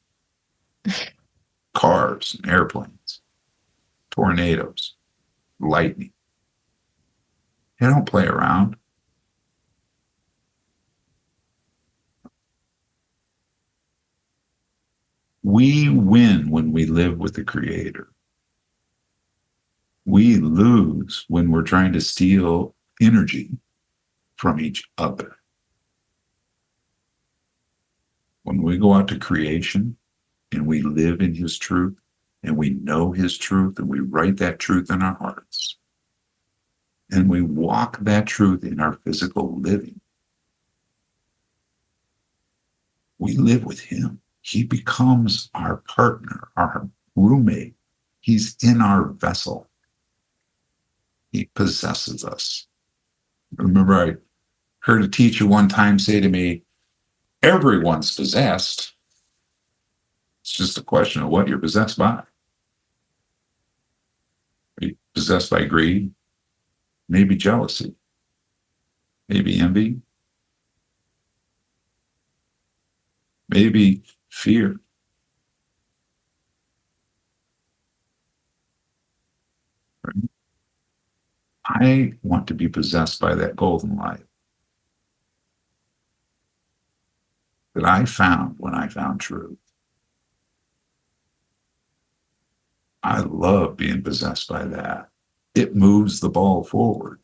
cars, and airplanes, tornadoes, lightning. They don't play around. We win when we live with the Creator. We lose when we're trying to steal energy from each other. When we go out to creation and we live in His truth and we know His truth and we write that truth in our hearts and we walk that truth in our physical living, we live with Him. He becomes our partner, our roommate. He's in our vessel. He possesses us. I remember I heard a teacher one time say to me, everyone's possessed. It's just a question of what you're possessed by. Are you possessed by greed? Maybe jealousy? Maybe envy? Maybe fear? Right? I want to be possessed by that golden light that I found when I found truth. I love being possessed by that. It moves the ball forward.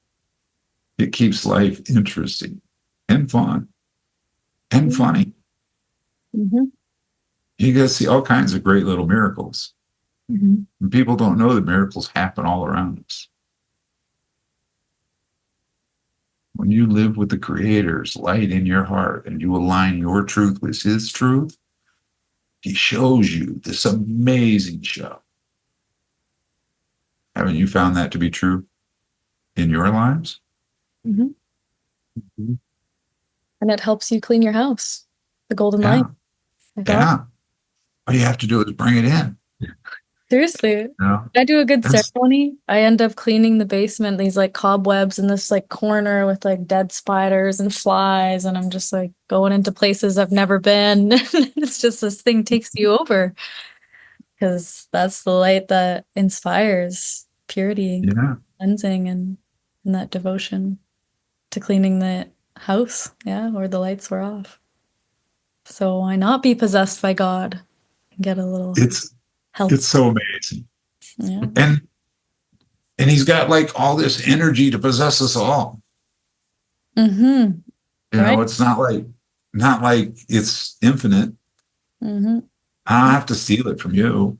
It keeps life interesting and fun and funny. Mm-hmm. You get to see all kinds of great little miracles. Mm-hmm. And people don't know that miracles happen all around us. When you live with the Creator's light in your heart and you align your truth with His truth, He shows you this amazing show. Haven't you found that to be true in your lives? Mm-hmm. Mm-hmm. And it helps you clean your house. The golden Yeah. light. I thought. Yeah. All you have to do is bring it in. Seriously. You know? I do a good That's- ceremony. I end up cleaning the basement, these like cobwebs in this like corner with like dead spiders and flies, and I'm just like going into places I've never been. It's just this thing takes you over because that's the light that inspires purity and Yeah. cleansing and that devotion to cleaning the house, yeah, or the lights were off. So why not be possessed by God and get a little It's help? so amazing. Yeah. And He's got like all this energy to possess us all. Mm-hmm. You Right. know, it's not like it's infinite. Mm-hmm. I don't have to steal it from you.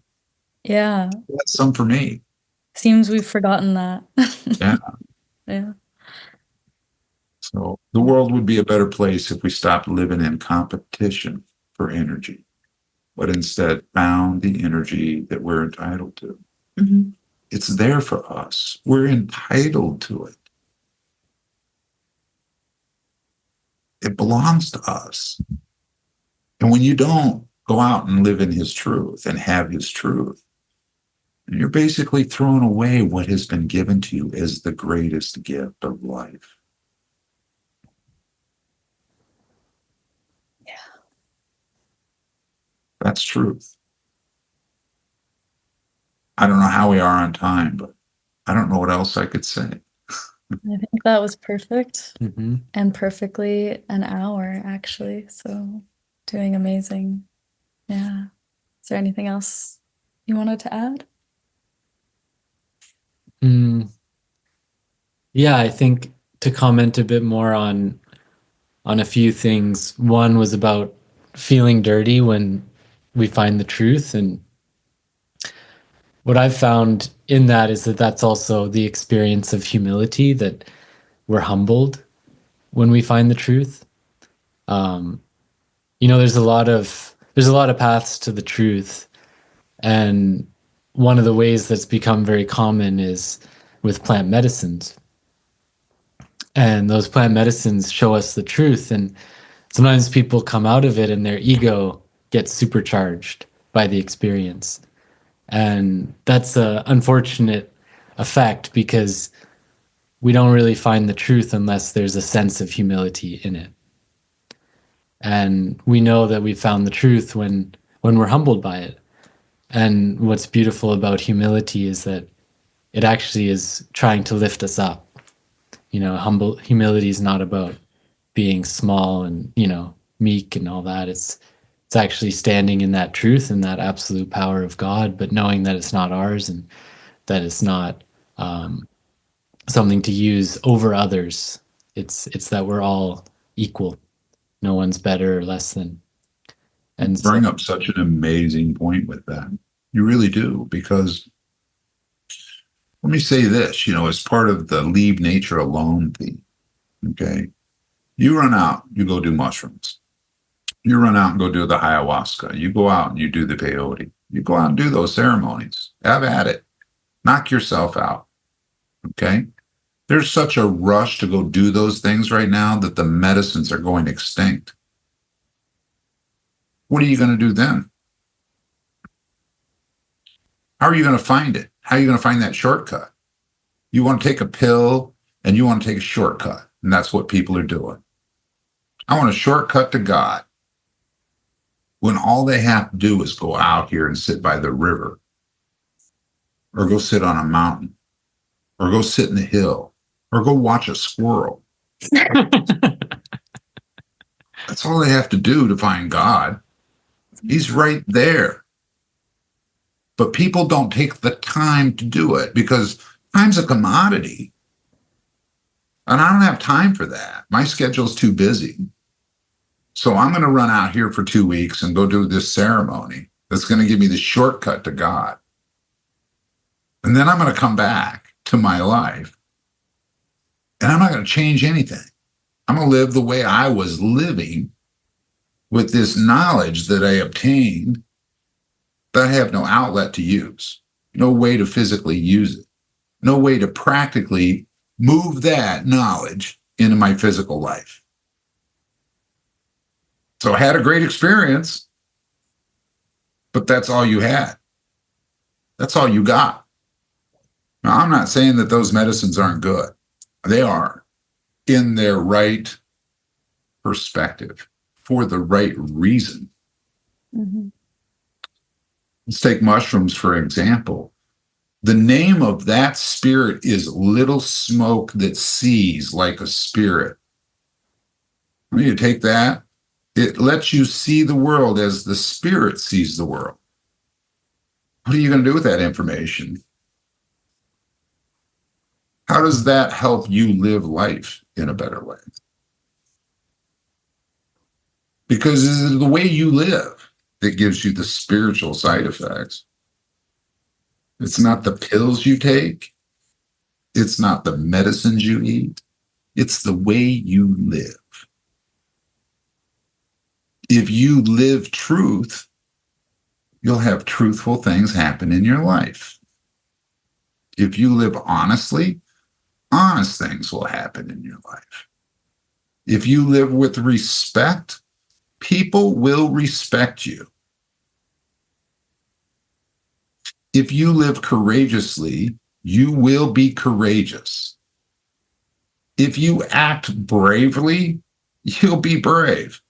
Yeah. That's some for me. Seems we've forgotten that. Yeah. Yeah. So the world would be a better place if we stopped living in competition for energy, but instead found the energy that we're entitled to. Mm-hmm. It's there for us. We're entitled to it. It belongs to us. And when you don't go out and live in His truth and have His truth, you're basically throwing away what has been given to you as the greatest gift of life. Yeah. That's truth. I don't know how we are on time, but I don't know what else I could say. I think that was perfect Mm-hmm. and perfectly an hour, actually. So doing amazing. Yeah. Is there anything else you wanted to add? Yeah, I think to comment a bit more on a few things. One was about feeling dirty when we find the truth, and what I've found in that is that that's also the experience of humility, that we're humbled when we find the truth. Um, there's a lot of paths to the truth, and one of the ways that's become very common is with plant medicines. And those plant medicines show us the truth, and sometimes people come out of it and their ego gets supercharged by the experience. And that's a unfortunate effect because we don't really find the truth unless there's a sense of humility in it. And we know that we found the truth when we're humbled by it. And what's beautiful about humility is that it actually is trying to lift us up. Humility is not about being small and, meek and all that. It's actually standing in that truth and that absolute power of God, but knowing that it's not ours and that it's not something to use over others. It's that we're all equal. No one's better or less than. And You bring up such an amazing point with that. You really do, because let me say this, as part of the leave nature alone thing, okay? You run out, you go do mushrooms. You run out and go do the ayahuasca. You go out and you do the peyote. You go out and do those ceremonies. Have at it. Knock yourself out, okay? There's such a rush to go do those things right now that the medicines are going extinct. What are you going to do then? How are you going to find it? How are you going to find that shortcut? You want to take a pill and you want to take a shortcut. And that's what people are doing. I want a shortcut to God, when all they have to do is go out here and sit by the river, or go sit on a mountain, or go sit in the hill, or go watch a squirrel. That's all they have to do to find God. He's right there. But people don't take the time to do it because time's a commodity. And I don't have time for that. My schedule's too busy. So I'm going to run out here for 2 weeks and go do this ceremony that's going to give me the shortcut to God. And then I'm going to come back to my life. And I'm not going to change anything. I'm going to live the way I was living with this knowledge that I obtained that I have no outlet to use, no way to physically use it, no way to practically move that knowledge into my physical life. So I had a great experience, but that's all you had. That's all you got. Now, I'm not saying that those medicines aren't good. They are, in their right perspective, for the right reason. Mm-hmm. Let's take mushrooms, for example. The name of that spirit is little smoke that sees like a spirit. When you take that, it lets you see the world as the spirit sees the world. What are you going to do with that information? How does that help you live life in a better way? Because it is the way you live that gives you the spiritual side effects. It's not the pills you take. It's not the medicines you eat. It's the way you live. If you live truth, you'll have truthful things happen in your life. If you live honestly, honest things will happen in your life. If you live with respect, people will respect you. If you live courageously, you will be courageous. If you act bravely, you'll be brave.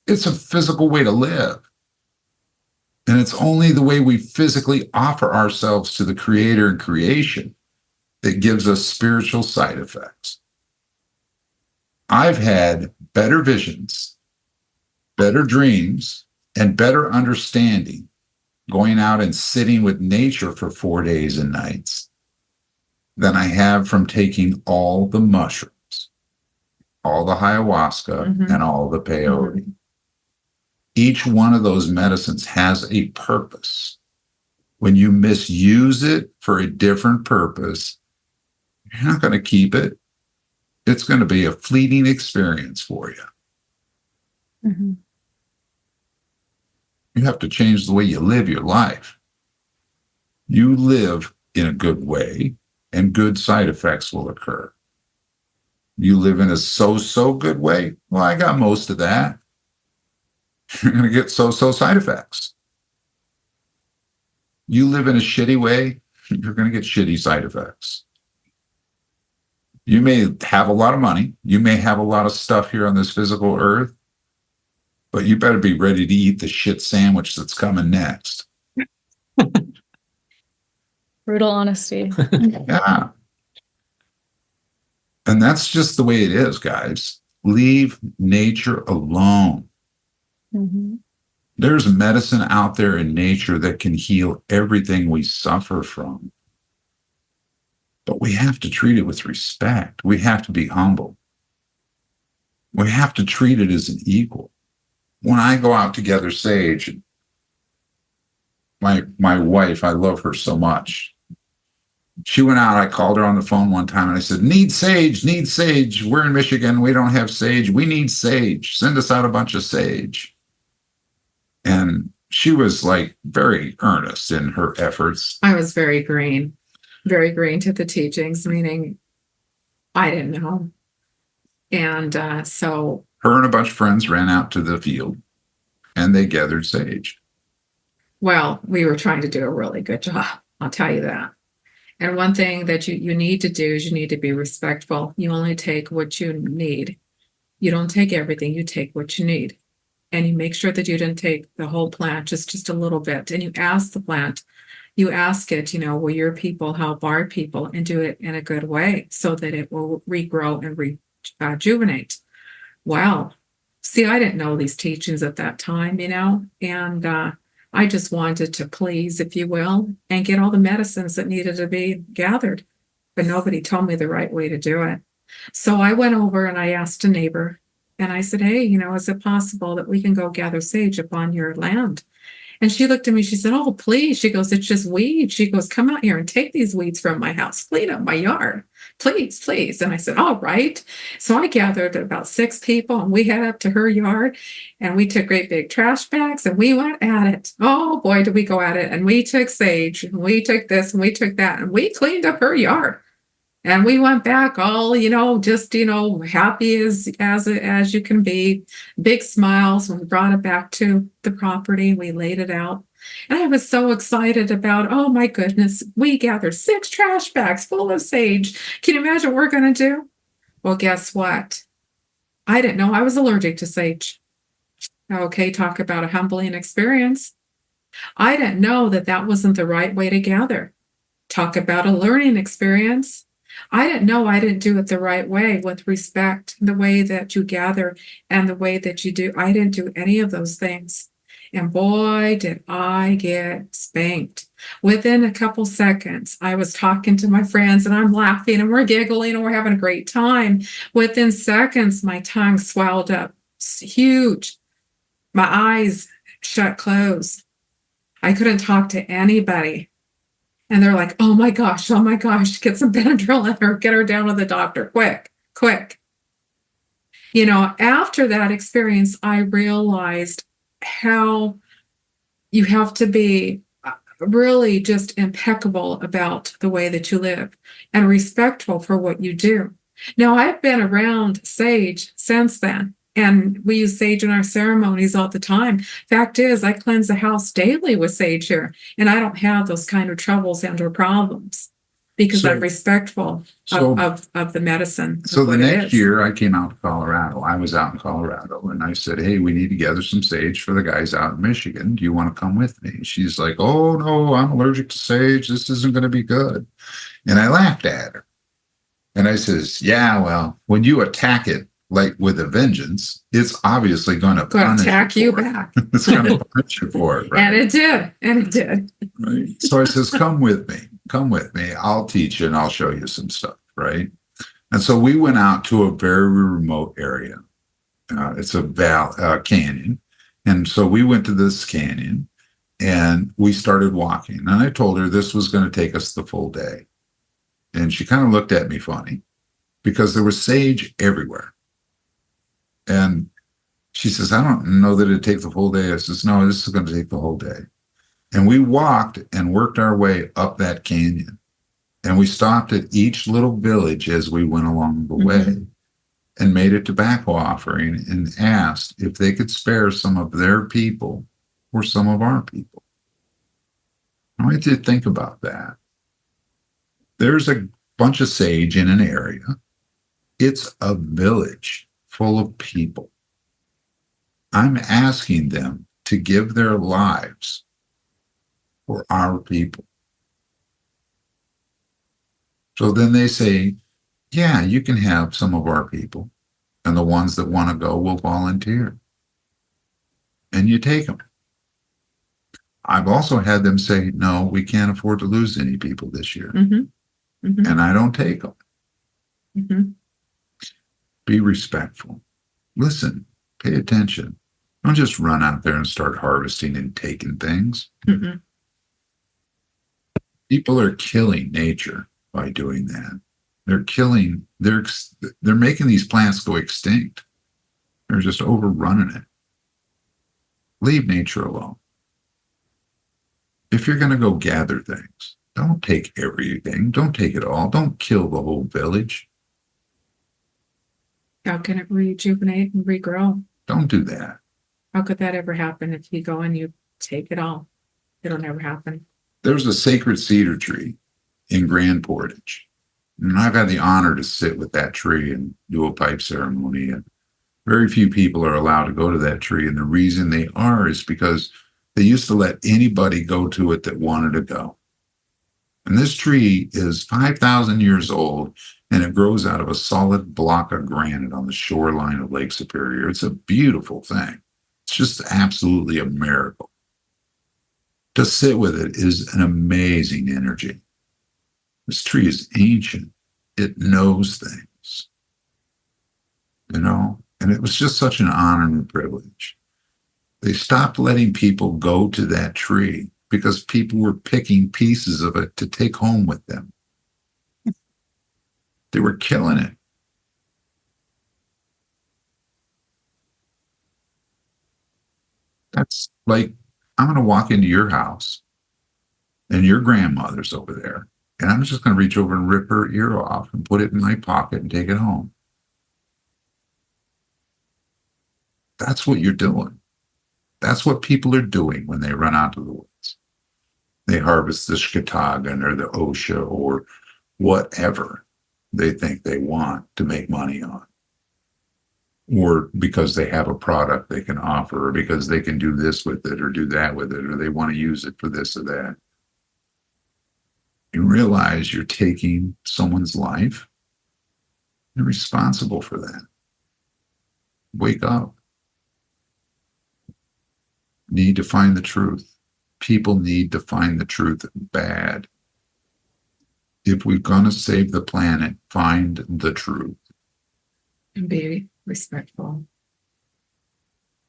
It's a physical way to live. And it's only the way we physically offer ourselves to the Creator and creation It gives us spiritual side effects. I've had better visions, better dreams, and better understanding going out and sitting with nature for 4 days and nights than I have from taking all the mushrooms, all the ayahuasca, and all the peyote. Each one of those medicines has a purpose. When you misuse it for a different purpose, you're not going to keep it. It's going to be a fleeting experience for you. You have to change the way you live your life. You live in a good way, and good side effects will occur. You live in a so-so good way. Well, I got most of that. You're going to get so-so side effects. You live in a shitty way, you're going to get shitty side effects. You may have a lot of money. You may have a lot of stuff here on this physical earth, but you better be ready to eat the shit sandwich that's coming next. Brutal honesty. Yeah. And that's just the way it is, guys. Leave nature alone. There's medicine out there in nature that can heal everything we suffer from. But we have to treat it with respect. We have to be humble. We have to treat it as an equal. When I go out to gather sage, my wife, I love her so much. She went out, I called her on the phone one time and I said, need sage. We're in Michigan. We don't have sage. We need sage. Send us out a bunch of sage. And she was like very earnest in her efforts. I was very green to the teachings, meaning I didn't know. And so her and a bunch of friends ran out to the field and they gathered sage. Well, we were trying to do a really good job. I'll tell you that. And one thing that you need to do is you need to be respectful. You only take what you need. You don't take everything. You take what you need. And you make sure that you didn't take the whole plant, just a little bit. And you ask the plant, you ask it, will your people help our people, and do it in a good way so that it will regrow and rejuvenate. Wow. See, I didn't know these teachings at that time, and I just wanted to please, if you will, and get all the medicines that needed to be gathered. But nobody told me the right way to do it. So I went over and I asked a neighbor, and I said, hey, is it possible that we can go gather sage upon your land? And she looked at me, she said, oh, please. She goes, it's just weeds. She goes, come out here and take these weeds from my house, clean up my yard, please. And I said, all right. So I gathered about 6 people and we head up to her yard and we took great big trash bags and we went at it. Oh boy, did we go at it. And we took sage and we took this and we took that and we cleaned up her yard. And we went back all, just, happy as you can be, big smiles. When we brought it back to the property, we laid it out. And I was so excited about, oh my goodness, we gathered 6 trash bags full of sage. Can you imagine what we're going to do? Well, guess what? I didn't know I was allergic to sage. Okay, talk about a humbling experience. I didn't know that wasn't the right way to gather. Talk about a learning experience. I didn't know I didn't do it the right way with respect, the way that you gather and the way that you do. I didn't do any of those things. And boy, did I get spanked. Within a couple seconds, I was talking to my friends and I'm laughing and we're giggling and we're having a great time. Within seconds, my tongue swelled up huge. My eyes shut closed. I couldn't talk to anybody. And they're like, oh my gosh, get some Benadryl in her, get her down to the doctor, quick. After that experience, I realized how you have to be really just impeccable about the way that you live and respectful for what you do. Now, I've been around sage since then. And we use sage in our ceremonies all the time. Fact is, I cleanse the house daily with sage here, and I don't have those kind of troubles and or problems. because So- I'm respectful So, of the medicine. so of the what it next is. year I came out to Colorado. I was out in Colorado and I said, hey, we need to gather some sage for the guys out in Michigan. Do you want to come with me? She's like, oh, no, I'm allergic to sage. This isn't going to be good. And I laughed at her. And I says, yeah, well, when you attack it like with a vengeance, it's obviously going to Going punish to attack you for it. back. It's going to punish you for it. Right? And it did. And it did. Right. So I says, come with me. Come with me. I'll teach you and I'll show you some stuff. Right. And so we went out to a very remote area. It's a canyon. And so we went to this canyon and we started walking. And I told her this was going to take us the full day. And she kind of looked at me funny because there was sage everywhere. And she says, I don't know that it'd take the full day. I says, no, this is going to take the whole day. And we walked and worked our way up that canyon. And we stopped at each little village as we went along the way and made a tobacco offering and asked if they could spare some of their people or some of our people. I want you to think about that. There's a bunch of sage in an area. It's a village full of people. I'm asking them to give their lives for our people. So then they say, yeah, you can have some of our people. And the ones that want to go will volunteer. And you take them. I've also had them say, no, we can't afford to lose any people this year. And I don't take them. Be respectful. Listen, pay attention. Don't just run out there and start harvesting and taking things. People are killing nature by doing that. They're making these plants go extinct. They're just overrunning it. Leave nature alone. If you're going to go gather things, don't take everything. Don't take it all. Don't kill the whole village. How can it rejuvenate and regrow? Don't do that. How could that ever happen if you go and you take it all? It'll never happen. There's a sacred cedar tree in Grand Portage. And I've had the honor to sit with that tree and do a pipe ceremony. And very few people are allowed to go to that tree. And the reason they are is because they used to let anybody go to it that wanted to go. And this tree is 5,000 years old, and it grows out of a solid block of granite on the shoreline of Lake Superior. It's a beautiful thing. It's just absolutely a miracle. To sit with it is an amazing energy. This tree is ancient. It knows things, and it was just such an honor and a privilege. They stopped letting people go to that tree because people were picking pieces of it to take home with them. They were killing it. That's like, I'm going to walk into your house and your grandmother's over there, and I'm just going to reach over and rip her ear off and put it in my pocket and take it home. That's what you're doing. That's what people are doing when they run out to the woods. They harvest the shkatagan or the osha or whatever they think they want to make money on. Or because they have a product they can offer, or because they can do this with it or do that with it, or they want to use it for this or that. You realize you're taking someone's life. You're responsible for that. Wake up. Need to find the truth. People need to find the truth bad. If we're going to save the planet, find the truth. And be respectful.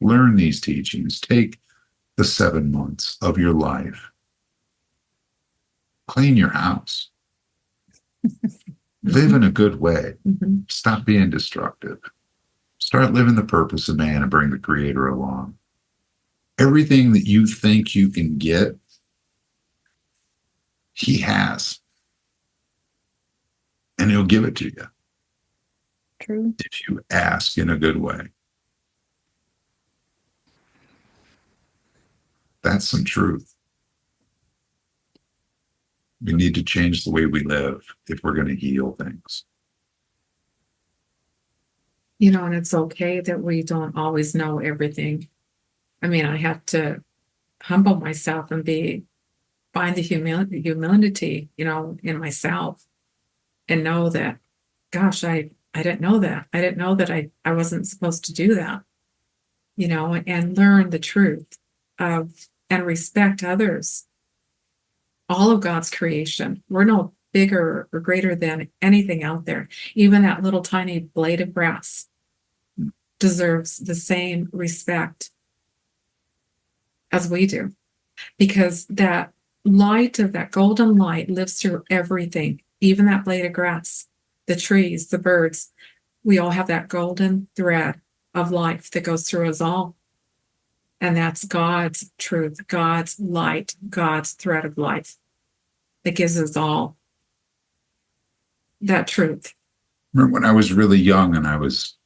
Learn these teachings. Take the 7 months of your life. Clean your house. Live in a good way. Stop being destructive. Start living the purpose of man and bring the Creator along. Everything that you think you can get, He has. And He'll give it to you. True. If you ask in a good way. That's some truth. We need to change the way we live if we're going to heal things. And it's okay that we don't always know everything. I mean, I have to humble myself and find the humility, in myself, and know that, gosh, I didn't know that. I didn't know that I wasn't supposed to do that, and learn the truth and respect others. All of God's creation. We're no bigger or greater than anything out there. Even that little tiny blade of grass deserves the same respect as we do, because that light of that golden light lives through everything, even that blade of grass, the trees, the birds. We all have that golden thread of life that goes through us all. And that's God's truth, God's light, God's thread of life that gives us all that truth. Remember when I was really young and I was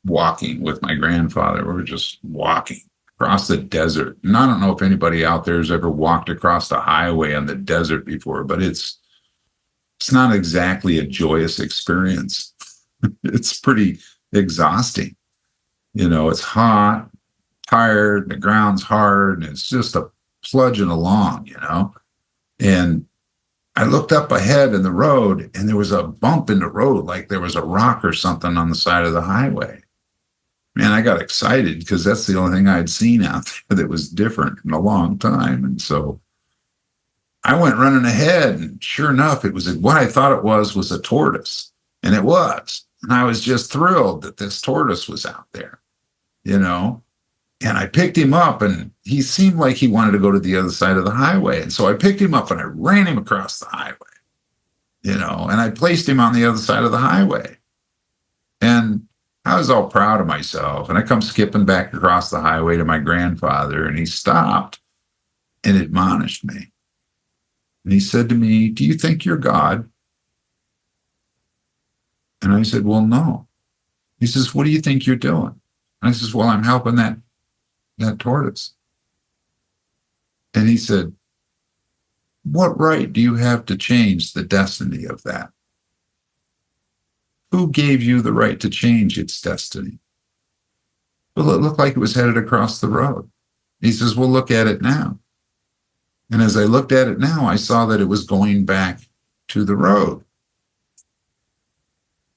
walking with my grandfather, we were just walking across the desert. And I don't know if anybody out there has ever walked across the highway on the desert before, but it's not exactly a joyous experience. It's pretty exhausting. It's hot, tired, the ground's hard, and it's just a plunging along, And I looked up ahead in the road, and there was a bump in the road, like there was a rock or something on the side of the highway. Man, I got excited because that's the only thing I'd seen out there that was different in a long time. And so I went running ahead, and sure enough, it was what I thought it was a tortoise. And it was. And I was just thrilled that this tortoise was out there, And I picked him up, and he seemed like he wanted to go to the other side of the highway. And so I picked him up and I ran him across the highway, and I placed him on the other side of the highway. And I was all proud of myself. And I come skipping back across the highway to my grandfather, and he stopped and admonished me. And he said to me, "Do you think you're God?" And I said, "Well, no." He says, "What do you think you're doing?" And I says, "Well, I'm helping that tortoise." And he said, "What right do you have to change the destiny of that? Who gave you the right to change its destiny?" Well, it looked like it was headed across the road. He says, "Well, look at it now." And as I looked at it now, I saw that it was going back to the road.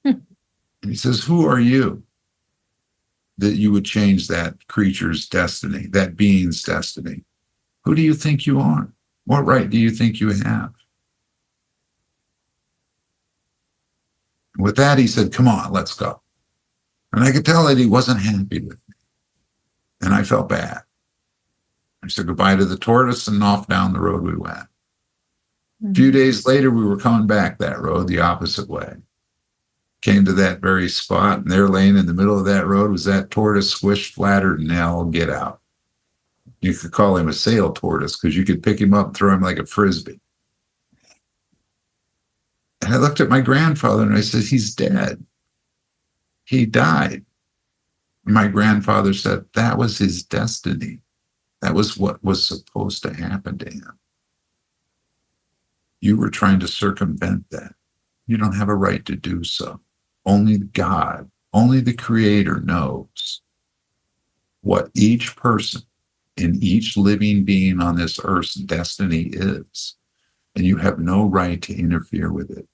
And he says, "Who are you that you would change that creature's destiny, that being's destiny? Who do you think you are? What right do you think you have?" With that, he said, "Come on, let's go." And I could tell that he wasn't happy with me. And I felt bad. I said goodbye to the tortoise, and off down the road we went. A few days later, we were coming back that road the opposite way. Came to that very spot, and there laying in the middle of that road was that tortoise, squished, flattered, and now get out. You could call him a sail tortoise because you could pick him up and throw him like a frisbee. And I looked at my grandfather and I said, "He's dead. He died." And my grandfather said, "That was his destiny. That was what was supposed to happen to him. You were trying to circumvent that. You don't have a right to do so. Only God, only the Creator knows what each person and each living being on this earth's destiny is. And you have no right to interfere with it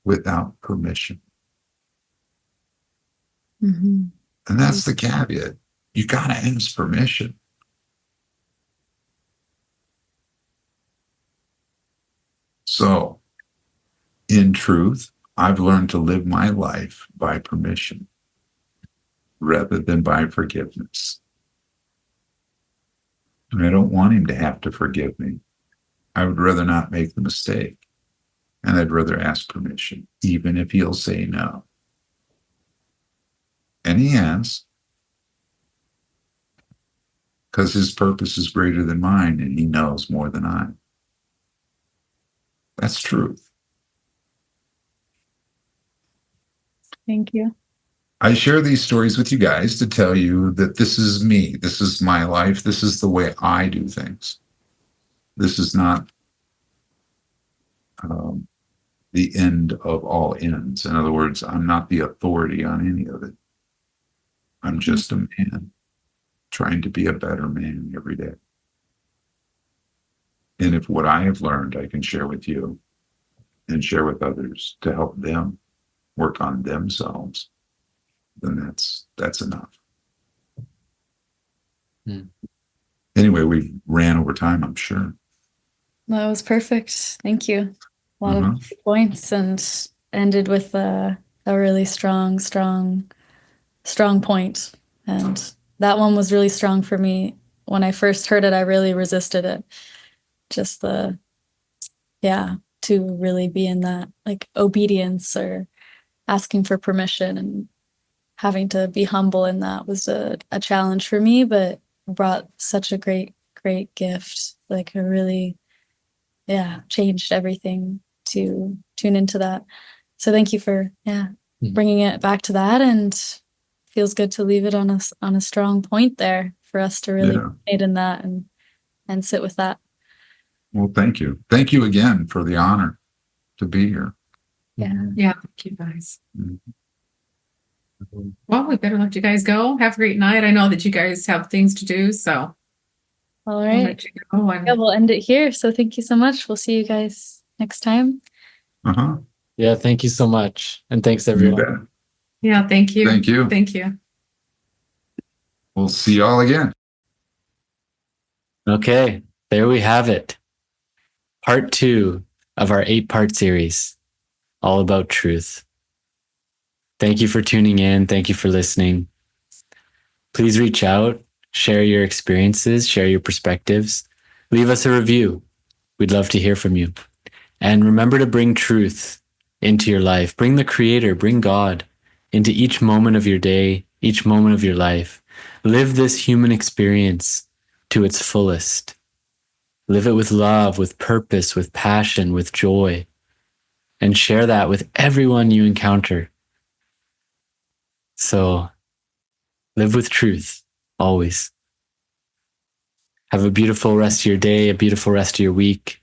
without permission." Mm-hmm. And that's the caveat. You got to ask permission. So, in truth, I've learned to live my life by permission rather than by forgiveness. And I don't want him to have to forgive me. I would rather not make the mistake. And I'd rather ask permission, even if he'll say no. And he has, because his purpose is greater than mine, and he knows more than I. That's truth. Thank you. I share these stories with you guys to tell you that this is me. This is my life. This is the way I do things. This is not the end of all ends. In other words, I'm not the authority on any of it. I'm just a man trying to be a better man every day. And if what I have learned I can share with you and share with others to help them work on themselves, then that's enough. Anyway, we ran over time, I'm sure. That was perfect. Thank you. A lot of points, and ended with a really strong point. And that one was really strong for me. When I first heard it, I really resisted it. Just to really be in that like obedience or asking for permission, and having to be humble in that was a challenge for me, but brought such a great gift. Like it really, changed everything to tune into that. So thank you for bringing it back to that, and feels good to leave it on a strong point there for us to really aid in that and sit with that. Well, thank you. Thank you again for the honor to be here. Yeah, thank you guys. Well, we better let you guys go. Have a great night. I know that you guys have things to do, so all right. I'll let you go. Yeah, we'll end it here. So thank you so much. We'll see you guys next time. Yeah, thank you so much. And thanks everyone. Yeah, thank you. Thank you. Thank you. We'll see you all again. Okay, there we have it. Part 2 of our 8-part series, all about truth. Thank you for tuning in. Thank you for listening. Please reach out, share your experiences, share your perspectives. Leave us a review. We'd love to hear from you. And remember to bring truth into your life. Bring the Creator, bring God into each moment of your day, each moment of your life. Live this human experience to its fullest. Live it with love, with purpose, with passion, with joy, and share that with everyone you encounter. So live with truth always. Have a beautiful rest of your day, a beautiful rest of your week,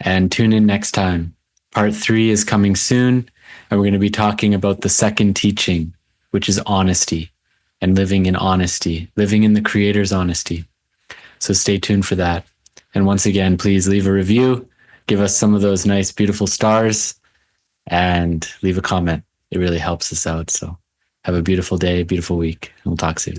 and tune in next time. Part 3 is coming soon, and we're going to be talking about the second teaching, which is honesty and living in honesty, living in the Creator's honesty. So stay tuned for that. And once again, please leave a review, give us some of those nice, beautiful stars, and leave a comment. It really helps us out. So have a beautiful day, beautiful week, and we'll talk soon.